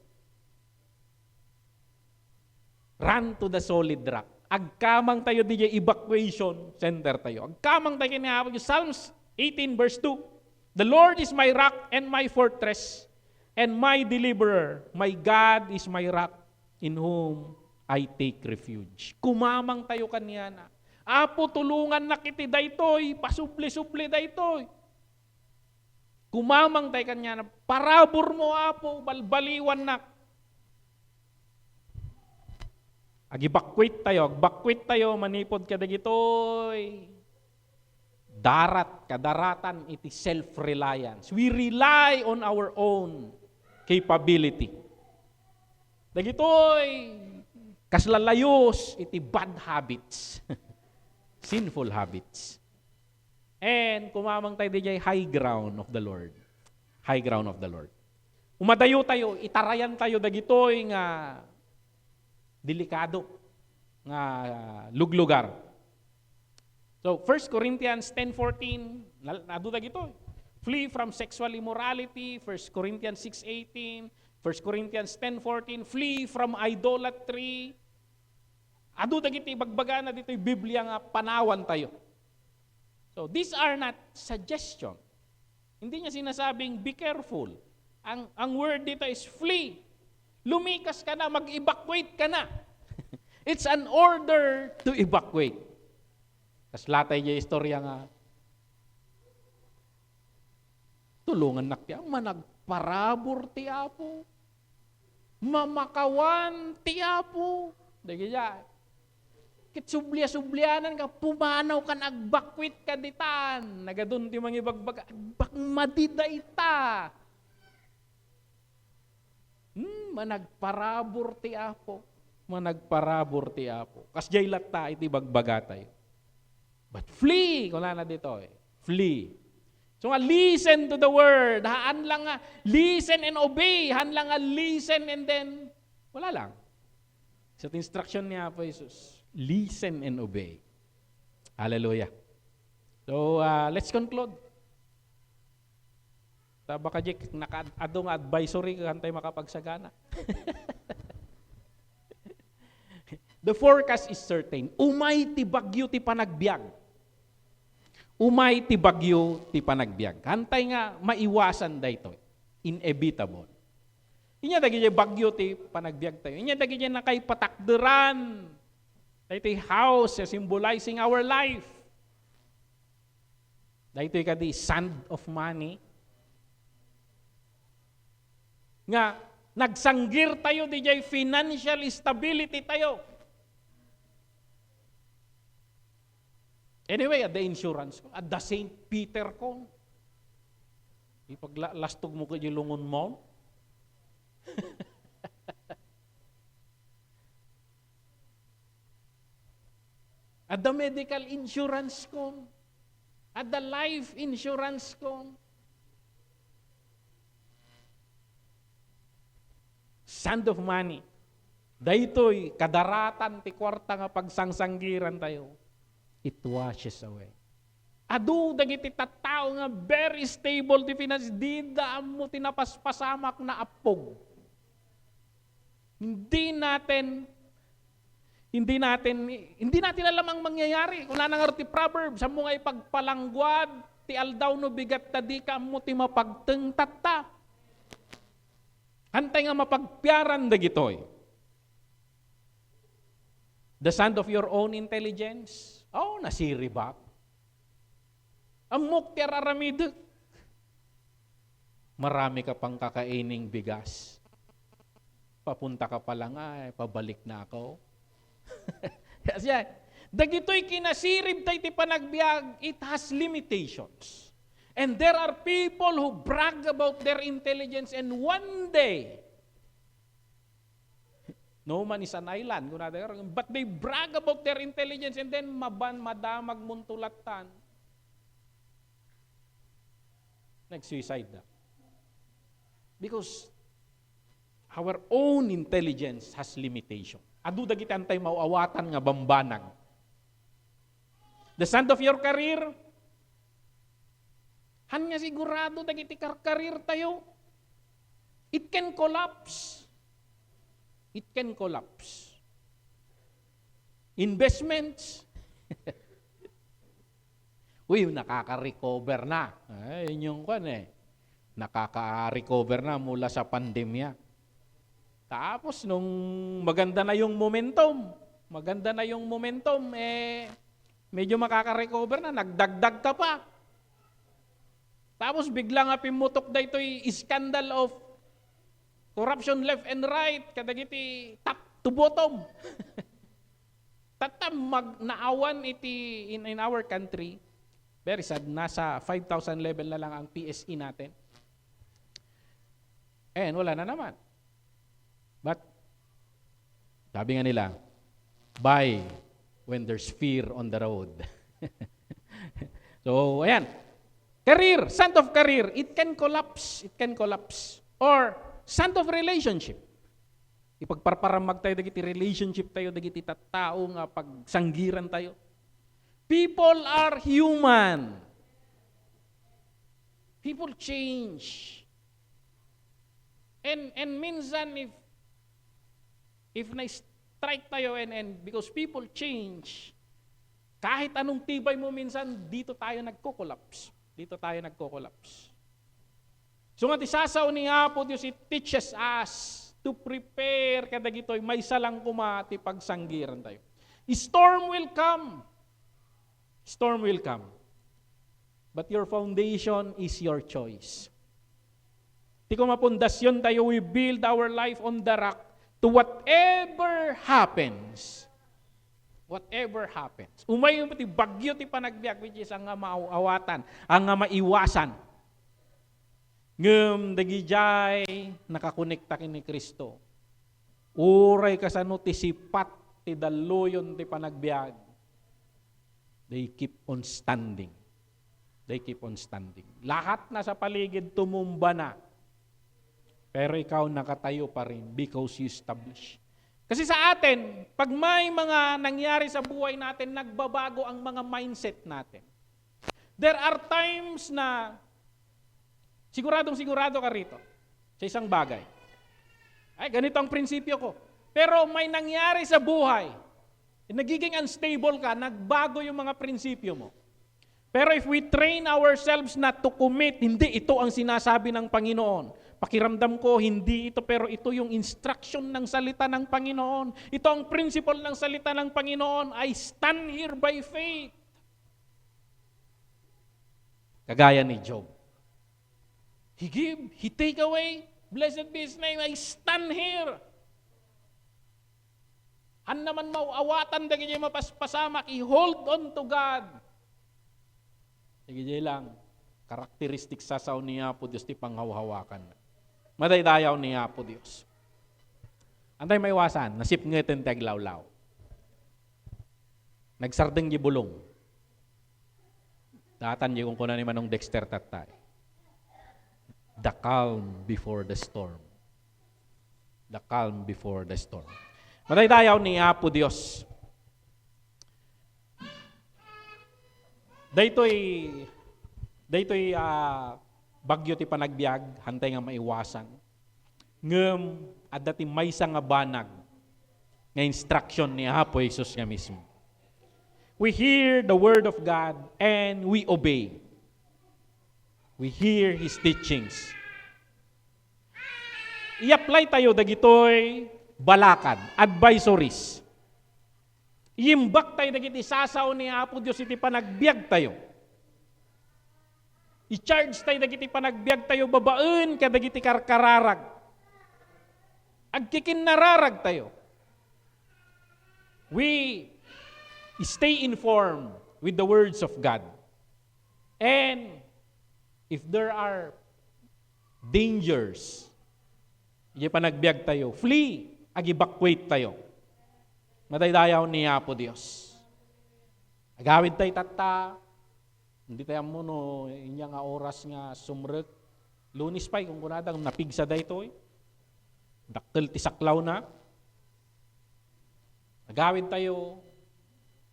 Run to the solid rock. Agkamang tayo di evacuation center tayo. Agkamang tayo kinahawa. Psalms 18 verse 2. The Lord is my rock and my fortress and my deliverer. My God is my rock in whom I take refuge. Kumamang tayo kaniya na. Apo, tulungan na kiti daytoy. Pasupli-supli daytoy. Kumamang tayo kaniya na. Parabor mo, Apo. Balbaliwan na. Agibakwit tayo, manipod ka dagitoy. Kadaratan, iti self-reliance. We rely on our own capability. Dagitoy, kaslalayos, iti bad habits. Sinful habits. And kumamang tayo di high ground of the Lord. High ground of the Lord. Umadayo tayo, itarayan tayo dagitoy nga delikado nga luglugar. So, 1 Corinthians 10:14, nadudag ito. Flee from sexual immorality, 1 Corinthians 6:18, 1 Corinthians 10:14, flee from idolatry. Adudag ito, bagbaga na dito yung Biblia nga panawan tayo. So, these are not suggestion. Hindi niya sinasabing, be careful. Ang word dito is flee. Lumikas ka na, mag-evacuate ka na. It's an order to evacuate. Kas latay niya istorya nga, tulungan na kaya, managparabor ti Apo. Mamakawan ti Apo. Dagi niya, kitsublia-sublianan ka, pumanaw ka, nagbakwit ka ditan. Nagadun ti mga ibagbag, agbak madiday ta. Managparabor ti Apo. Managparabor ti Apo. Kasjay latta iti bagbaga tayo. But flee, kung na dito flee. So nga, listen to the word. Haan lang nga, listen and obey. Haan lang nga, listen and then, wala lang. Sa instruction niya po Jesus, listen and obey. Hallelujah. So, let's conclude. Baka Jake, naka-adong advisory kantay makapagsagana. The forecast is certain. Umay ti bagyo ti panagbiag. Umay ti bagyo ti panagbiag. Hantay nga maiwasan dayto. Inevitable. Inya dagi bagyo ti panagbiag tayo. Inya dagi nakay patakderan. Dayto house symbolizing our life. Dayto kadi sand of money. Nga nagsanggir tayo di financial stability tayo. Anyway, at the insurance ko, at the St. Peter ko, ipaglastog mo ko yung lungon mo. At the medical insurance ko, at the life insurance ko, sand of money. Daytoy kadaratan ti kwarta nga pagsangsanggiran tayo. It washes away. Adu dagiti tattao nga very stable ti finance, di daam mo tinapaspasamak na apog. Hindi natin alam ang mangyayari. Kung nanangar ti proverb, sa mga ipagpalangguad, ti aldaw no bigat tadi ka mo ti mapagteng tatta. Hantay nga mapagpiaran dagitoy. The sand of your own intelligence? Oh, nasiribak. Amok tiar aramid. Marami ka pang kakaining bigas. Papunta ka pa lang, ay, pabalik na ako. Kasi dagito'y kinasirib tayo ti panagbiag, it has limitations. And there are people who brag about their intelligence and one day, no man is an island, but they brag about their intelligence and then madamag muntulatan. Nag-suicide na. Because our own intelligence has limitation. Adu dagiti antay mauawatan nga bambanag. The sand of your career, han nga sigurado dagiti career tayo, it can collapse. It can collapse. Investments, uy, nakaka-recover na. Ay, yun yung kwan eh. Nakaka-recover na mula sa pandemya. Tapos, nung maganda na yung momentum, medyo makaka-recover na, nagdagdag ka pa. Tapos, bigla nga pimutok da ito'y scandal of corruption left and right, kadagiti top to bottom. Tatam magnaawan iti in our country, very sad, nasa 5,000 level na lang ang PSE natin. And wala na naman. But, sabi nga nila, buy when there's fear on the road. So, ayan. Career, sand of career, it can collapse. Or, sand of relationship. Ipagparparamag tayo, dagiti relationship tayo, dagiti tattao nga pagsanggiran tayo. People are human. People change. And minsan if na-strike tayo and because people change, kahit anong tibay mo minsan, dito tayo nagko-collapse. So nga tisasaw ni Apo Diyos, it teaches us to prepare kadagitoy may salang kumati pagsanggiran tayo. Storm will come. But your foundation is your choice. Di ko mapundasyon tayo, we build our life on the rock to whatever happens. Umay yung ti bagyo ti panagbiag, which is ang nga maawatan, ang nga maiwasan. Ngem dagijay nakakonekta kini Kristo. Uray kasano ti sipat ti daluyon ti panagbiag. They keep on standing. Lahat na sa paligid tumumba na. Pero ikaw nakatayo pa rin because you establish. Kasi sa atin, pag may mga nangyari sa buhay natin, nagbabago ang mga mindset natin. There are times na sigurado ka rito sa isang bagay. Ay, ganito ang prinsipyo ko. Pero may nangyari sa buhay, nagiging unstable ka, nagbago yung mga prinsipyo mo. Pero if we train ourselves not to commit, hindi ito ang sinasabi ng Panginoon. Pakiramdam ko, hindi ito, pero ito yung instruction ng salita ng Panginoon. Ito ang principle ng salita ng Panginoon. I stand here by faith. Kagaya ni Job. He give, he take away, blessed be His name, I stand here. Han naman mauawatan, dagiti mapaspasamak, i-hold on to God. Sige lang, karakteristik sasaw niya po Diyos ti panghawhawakan. Madaydayaw niya po Diyos. Antay maiwasan, nasip ngeten taglawlaw. Nagsardeng gibulong. Datan yung kunan ni Manong Dexter tatay. The calm before the storm. Madaydayaw niya po Diyos. Daytoy bagyo ti panagbiag, hantay nga maiwasan. Ngem adda ti maysa nga banag nga instruction ni Apo Jesus nga mismo. We hear the word of God and we obey. We hear His teachings. I-apply tayo dagitoy balakad, advisories. Iimbak tayo dagiti sasaw ni Apo Dios iti panagbiag tayo. I-charge tayo dagiti panagbiag tayo babaen kadagiti karkararag. Agkikinnararag tayo. We stay informed with the words of God. And if there are dangers, iti panagbiag tayo, flee, ag-evacuate tayo. Madaydayaw ni Apo Dios. Agawid tayo tata, hindi tayo mo no, inya nga oras nga sumrek. Lunis pa'y kung kunadang napigsa da ito dakkel ti saklaw na. Agawid tayo,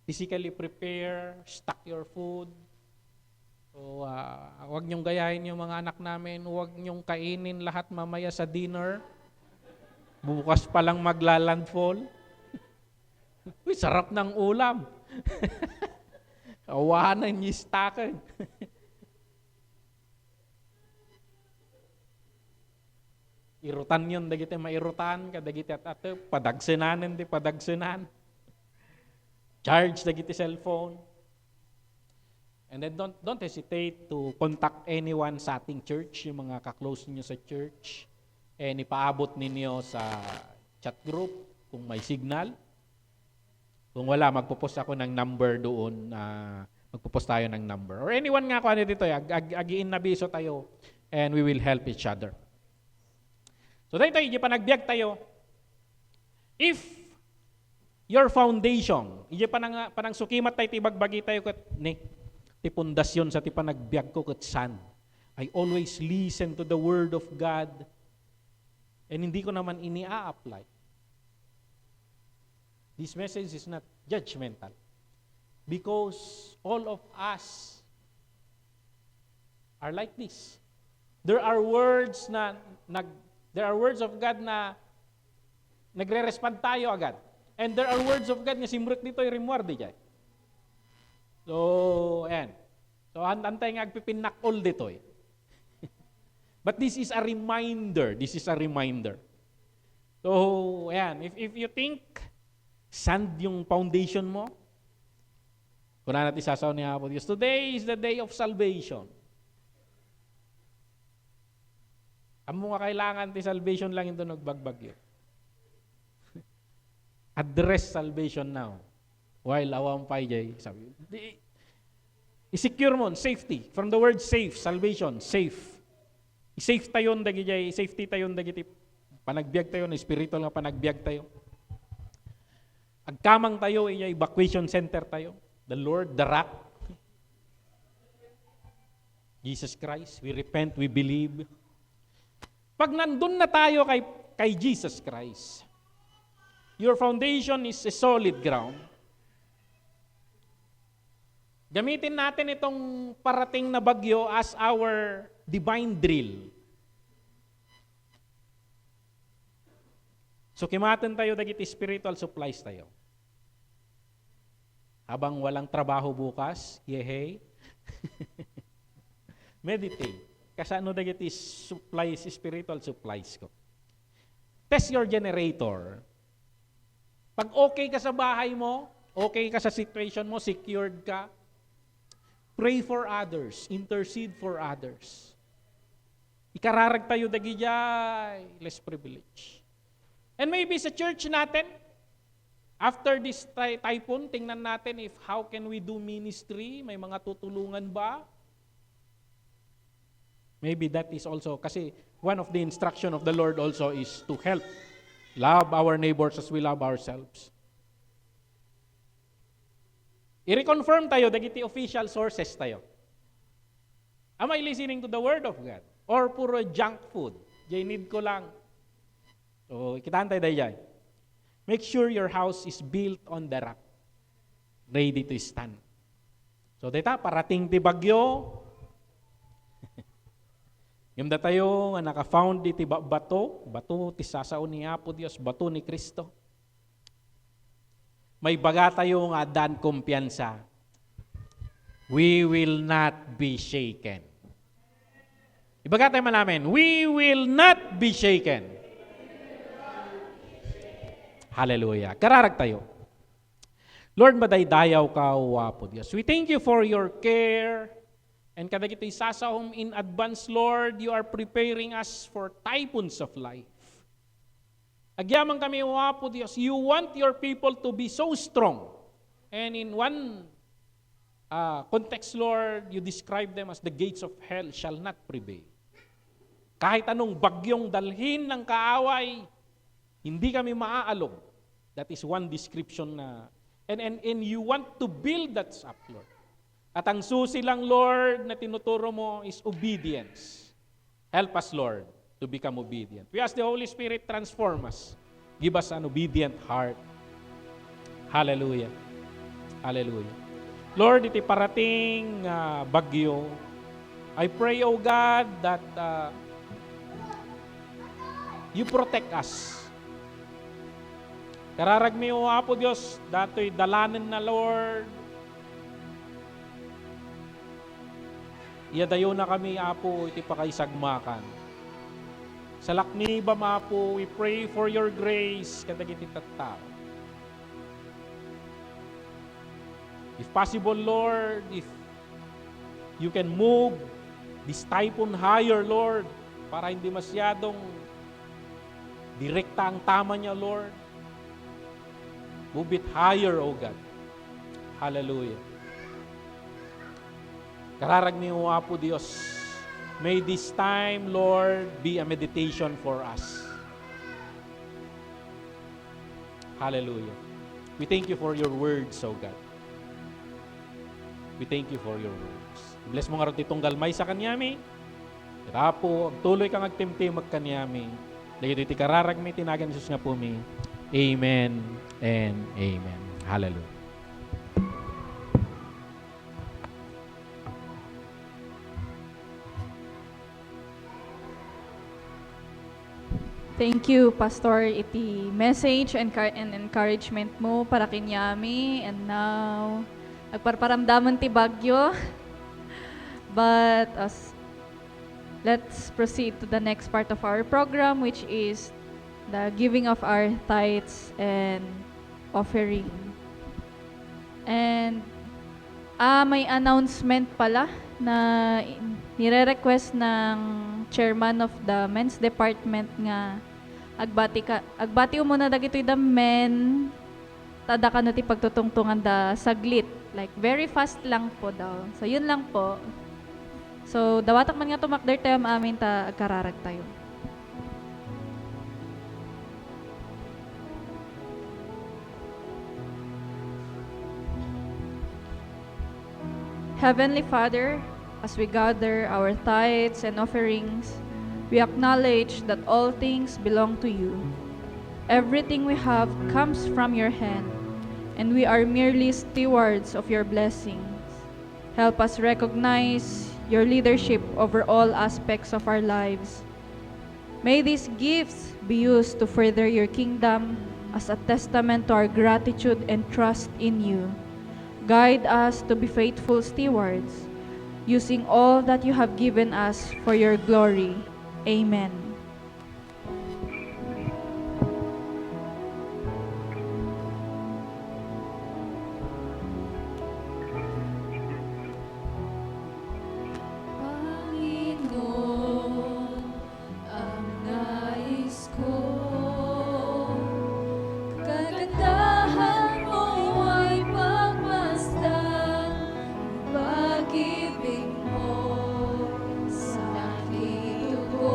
physically prepare, stock your food. So, huwag niyong gayahin yung mga anak namin, huwag niyong kainin lahat mamaya sa dinner. Bukas pa lang maglalandfall. Uy, sarap ng ulam. Kawanan niyo stakan. Irutan yun, dagiti mairutan, kadagiti at padagsenanen, di padagsenan. Charge dagiti cellphone. And then don't hesitate to contact anyone sa ating church, yung mga kaklose niyo sa church. And ipaabot ninyo sa chat group kung may signal. Kung wala, magpo-post ako ng number doon. Magpo-post tayo ng number. Or anyone nga kung ano dito, agiin na biso tayo and we will help each other. So dahil tayo, panagbiag tayo. If your foundation, panang sukimat tayo, tibagbagi tayo kat, ti pundasyon sa ti panagbiag ko kat san. I always listen to the word of God and hindi ko naman ini-a-apply. This message is not judgmental because all of us are like this. There are words of God na nagre-respond tayo agad. And there are words of God na simrek dito i-remward di jay. So, ayan. So, antay nga agpipinakol dito eh. But this is a reminder. This is a reminder. So, ayan. If you think sand yung foundation mo, kung na natin sasaw ni Apo Diyos, today is the day of salvation. Amo nga kailangan ti salvation lang ito nagbagbagyo. Address salvation now. While awampay jay, sabi, i-secure mo, safety. From the word safe, salvation, safe. I-safe tayon dagi jay, safety tayon dagi ti panagbiag tayo, na spiritual nga panagbiag tayo. Agkamang tayo, evacuation center tayo. The Lord, the rock. Jesus Christ, we repent, we believe. Pag nandun na tayo kay Jesus Christ, your foundation is a solid ground. Gamitin natin itong parating na bagyo as our divine drill. So kimaten tayo dagiti spiritual supplies tayo. Habang walang trabaho bukas, yehey. Meditate. Kasano dagiti supplies, spiritual supplies ko. Test your generator. Pag okay ka sa bahay mo, okay ka sa situation mo, secured ka, pray for others, intercede for others. Ikararag tayo dagi jay, less privilege. And maybe sa church natin, after this typhoon, tingnan natin if how can we do ministry, may mga tutulungan ba? Maybe that is also, kasi one of the instruction of the Lord also is to help, love our neighbors as we love ourselves. I-reconfirm tayo, dagiti official sources tayo. Am I listening to the Word of God? Or puro junk food? Jay, need ko lang. So, ikitaan tayo dahil. Make sure your house is built on the rock. Ready to stand. So, dita, parating ti bagyo. Yung tayo nga naka-found di ti bato ti sasao ni Apo Dios, bato ni Kristo. May baga tayo nga dan kumpiyansa. We will not be shaken. Ibaga tayo malamin, we will not be shaken. Hallelujah. Kararag tayo. Lord, madaydayaw ka, o Apo Diyos. We thank you for your care. And kadagito'y sasahom in advance, Lord, you are preparing us for typhoons of life. Agyaman kami, o Apo Diyos, you want your people to be so strong. And in one context, Lord, you describe them as the gates of hell shall not prevail. Kahit anong bagyong dalhin ng kaaway, hindi kami maaalog. That is one description na, and you want to build that up, Lord. At ang susi lang, Lord, na tinuturo mo is obedience. Help us, Lord, to become obedient. We ask the Holy Spirit, transform us. Give us an obedient heart. Hallelujah. Hallelujah. Lord, iti parating bagyo, I pray, O God, that you protect us. Kararagmi, O Apo Diyos, dato'y dalanan na, Lord. Iyadayo na kami, Apo, iti pakaisagmakan. Sa lakni ba, Apo, we pray for your grace kadagiti tattao. If possible, Lord, if you can move this typhoon higher, Lord, para hindi masyadong direkta ang tama niya, Lord. Move it higher, O God. Hallelujah. Kararagmi mo, Apo Diyos, may this time, Lord, be a meditation for us. Hallelujah. We thank you for your words, O God. We thank you for your words. Bless mo nga rin itong galmay sa kanyami. Irapo, tuloy kang agtimtim magkanyami. Dahil iti kararagmi, tinagan Jesus nga po mi. Amen and amen. Hallelujah. Thank you, Pastor, iti message and encouragement mo para kinyami. And now, nagparparamdaman ti bagyo. But let's proceed to the next part of our program, which is the giving of our tithes and offering. And may announcement pala na nire-request ng chairman of the men's department nga agbati muna dagitoy da men tada ka ti pagtutungtungan da saglit, like very fast lang po daw. So yun lang po. So dawatak man nga tumakder tayo amin ta agkararag tayo. Heavenly Father, as we gather our tithes and offerings, we acknowledge that all things belong to you. Everything we have comes from your hand, and we are merely stewards of your blessings. Help us recognize your leadership over all aspects of our lives. May these gifts be used to further your kingdom as a testament to our gratitude and trust in you. Guide us to be faithful stewards, using all that you have given us for your glory. Amen. Panginoon, ang nais ko, kagandahan mo ay pagmasdan, pag-ibig mo sa aking dugo.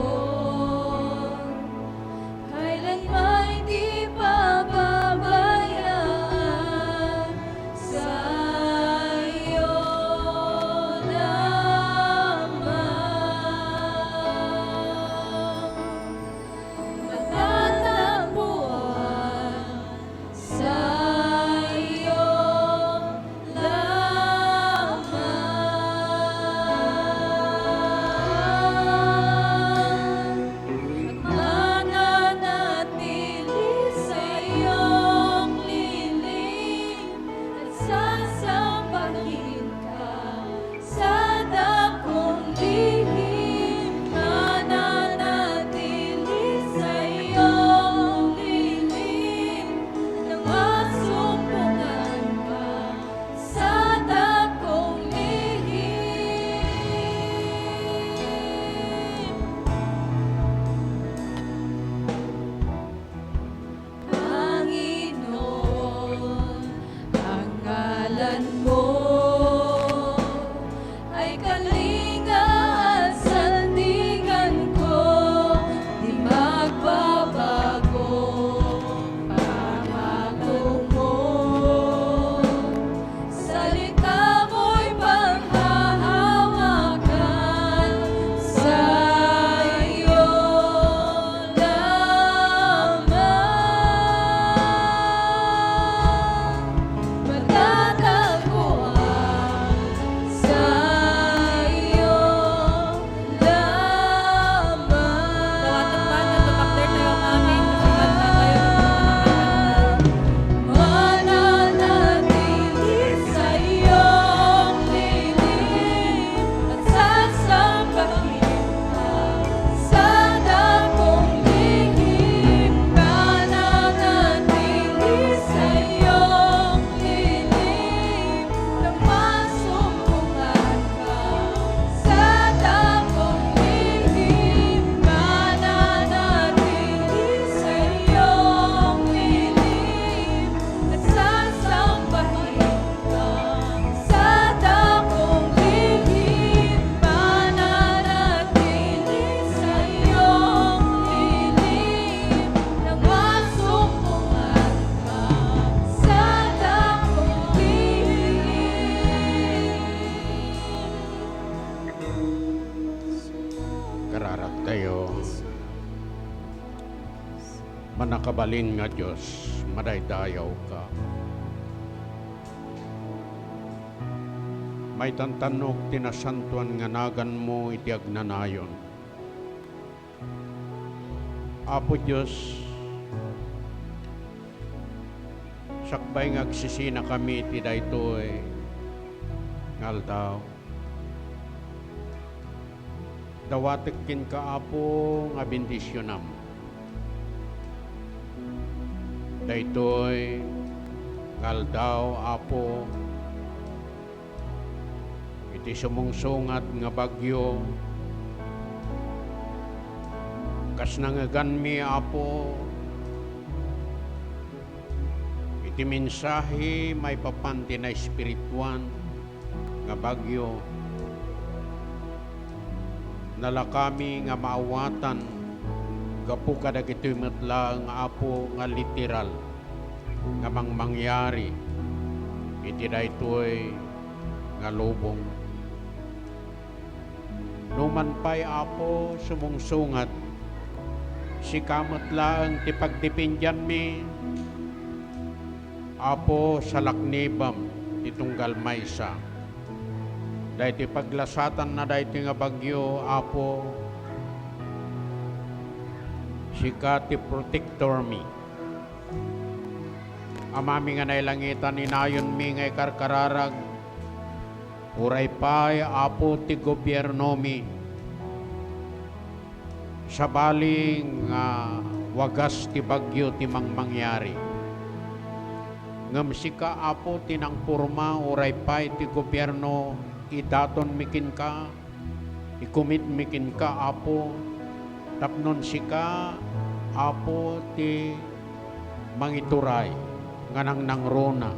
Makabalin nga Diyos, madaydayaw ka. May tantanok tinasantuan nga nagan mo iti agnanayon. Apo Diyos, sakbay nga agsisina kami iti daytoy ngaldaw. Dawatekin ka Apo nga bendisyonam. Daytoy ngaldaw Apo iti sumungsungat nga bagyo kas nangagan mi Apo iti mensahe may papanti na espirituan nga bagyo nalakami nga maawatan gapu kadagitoy metla nga Apo nga literal nga mangyari iti daytoy nga lubong. Numan pa'y Apo sumungsungat si kamot lang ti pagdipindyan mi Apo sa laknibam ti tunggal maysa. Dayti paglasatan na dayti nga bagyo Apo sika ti protector mi. Amami nga nailangitan inayon mi nga ikarkararag uray pa'y Apo ti gobyerno mi sa baling wagas ti bagyo ti mangyari. Ngam sika Apo tinang purma uray pa'y ti gobyerno idaton mikin ka, ikumit mikin ka Apo, tapnon sika Apo ti mangituray nga nang nangrona.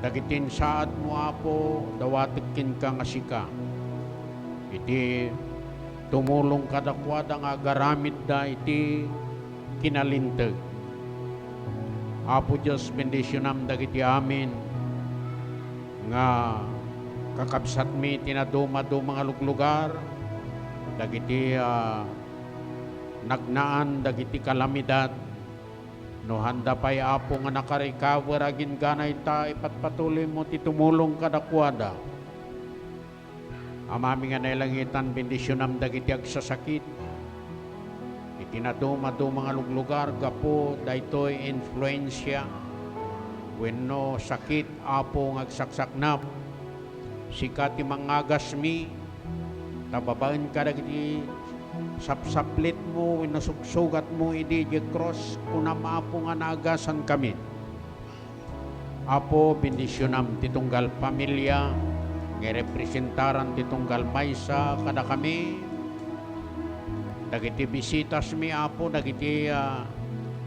Dagitin saad mo Apo, dawatikin ka nga sika. Iti tumulong kadakwada nga garamid da iti kinalintag. Apo Diyos, bendisyonam dagiti amin nga kakabsat mi tinaduma-duma nga luglugar dagiti nagnaan dagiti kalamidad no handa pa'y Apo nga nakarecover agin ganay ta ipatpatuloy mo ti tumulong kadakwada. Amami nga nailangitan bendisyonam dagiti agsasakit itinaduma-duma nga luglugar gapo daytoy influensya wenno sakit Apo nga agsaksaknap sika ti mangagas mi tababaen ka dagiti sapsaplit mo wenno sugsugat mo idi di cross kunam Apo nga naagasan kami. Apo bendisyonam ti tunggal pamilya nga representaran ti tunggal maysa kada kami dagiti bisitas mi Apo dagiti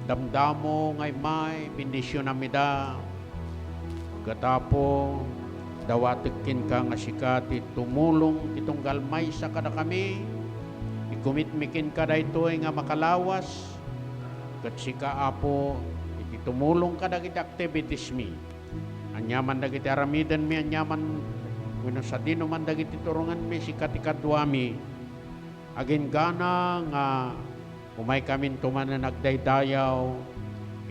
damdamo ngay may bendisyonam ida gatapo dawatikin ka nga sika ti tumulong ti tunggal maysa kada kami ikumit mikin ka daytoy nga makalawas ket sika Apo iti tumulong ka dagiti activities mi anyaman dagiti aramiden mi anyaman wenno sa dino man dagiti turungan mi sika ti kadwa mi agin gana nga umay kamin tumanan nagdaydayaw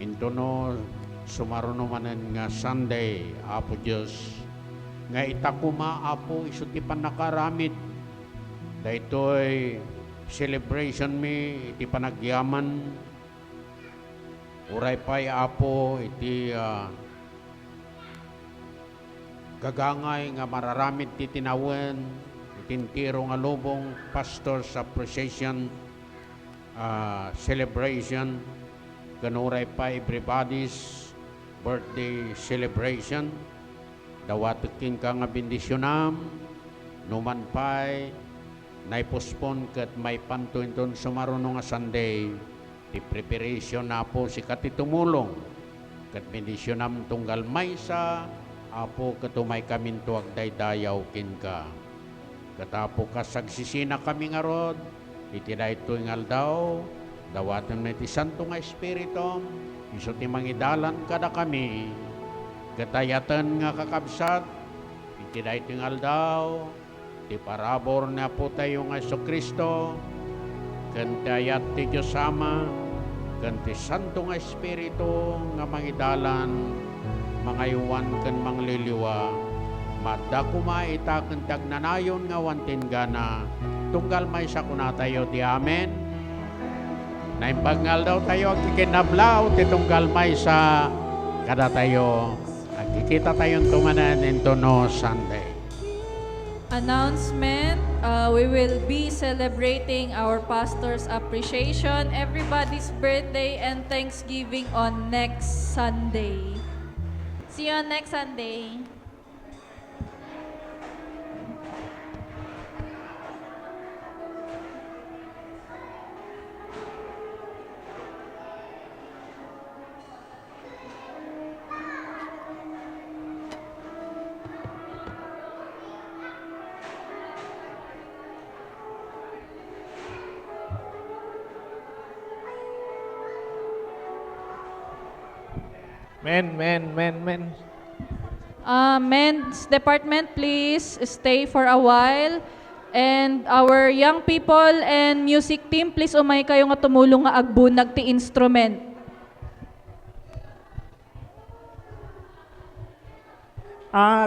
intono sumaruno manen nga Sunday Apo Diyos nga itakuma Apo isu ti panakaramid daytoy celebration mi iti panagyaman uray pa'y Apo iti gagangay nga mararamid ti tinawen itintiro nga lubong Pastor's Appreciation celebration ganuray pa everybody's birthday celebration dawatikin ka nga bendisyonam numan pa'y naipospon ket may pantuinton sumaruno nga Sunday ti preparation na po si katitumulong ket bendisyonam tunggal maysa Apo katumay kamin tuag daydayaw kin ka katapo ka sagsisina kami nga rod iti daytoy ngaldaw dawaten met ti Santo nga Espiritu isu ti mangidalan kada kami katayatan nga kakabsat iti daytoy ngaldaw ti parabor na po tayo nga Jesucristo ken ti ayat ti Dios Ama kanti Santo nga Espiritu nga mangidalan, mga iwan kan mangliliwa, madako maita kan tagnanayon nga wantin gana, tunggal may sa kuna tayo di amen. Naimbangal daw tayo, kikinablaw, titunggal may sa kada tayo, agkikita tayong tumanan into no Sunday. Announcement, we will be celebrating our pastor's appreciation, everybody's birthday, and Thanksgiving on next Sunday. See you on next Sunday. Men. Men's department, please stay for a while. And our young people and music team, please umay kayo nga tumulong nga agbunag ti instrument.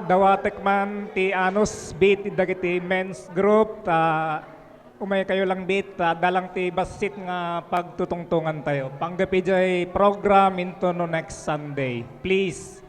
Dawatek man ti Anus beat dagiti men's group umay kayo lang beat dalang ti basit nga pagtutungtungan tayo. Panggapi jay program into no next Sunday. Please.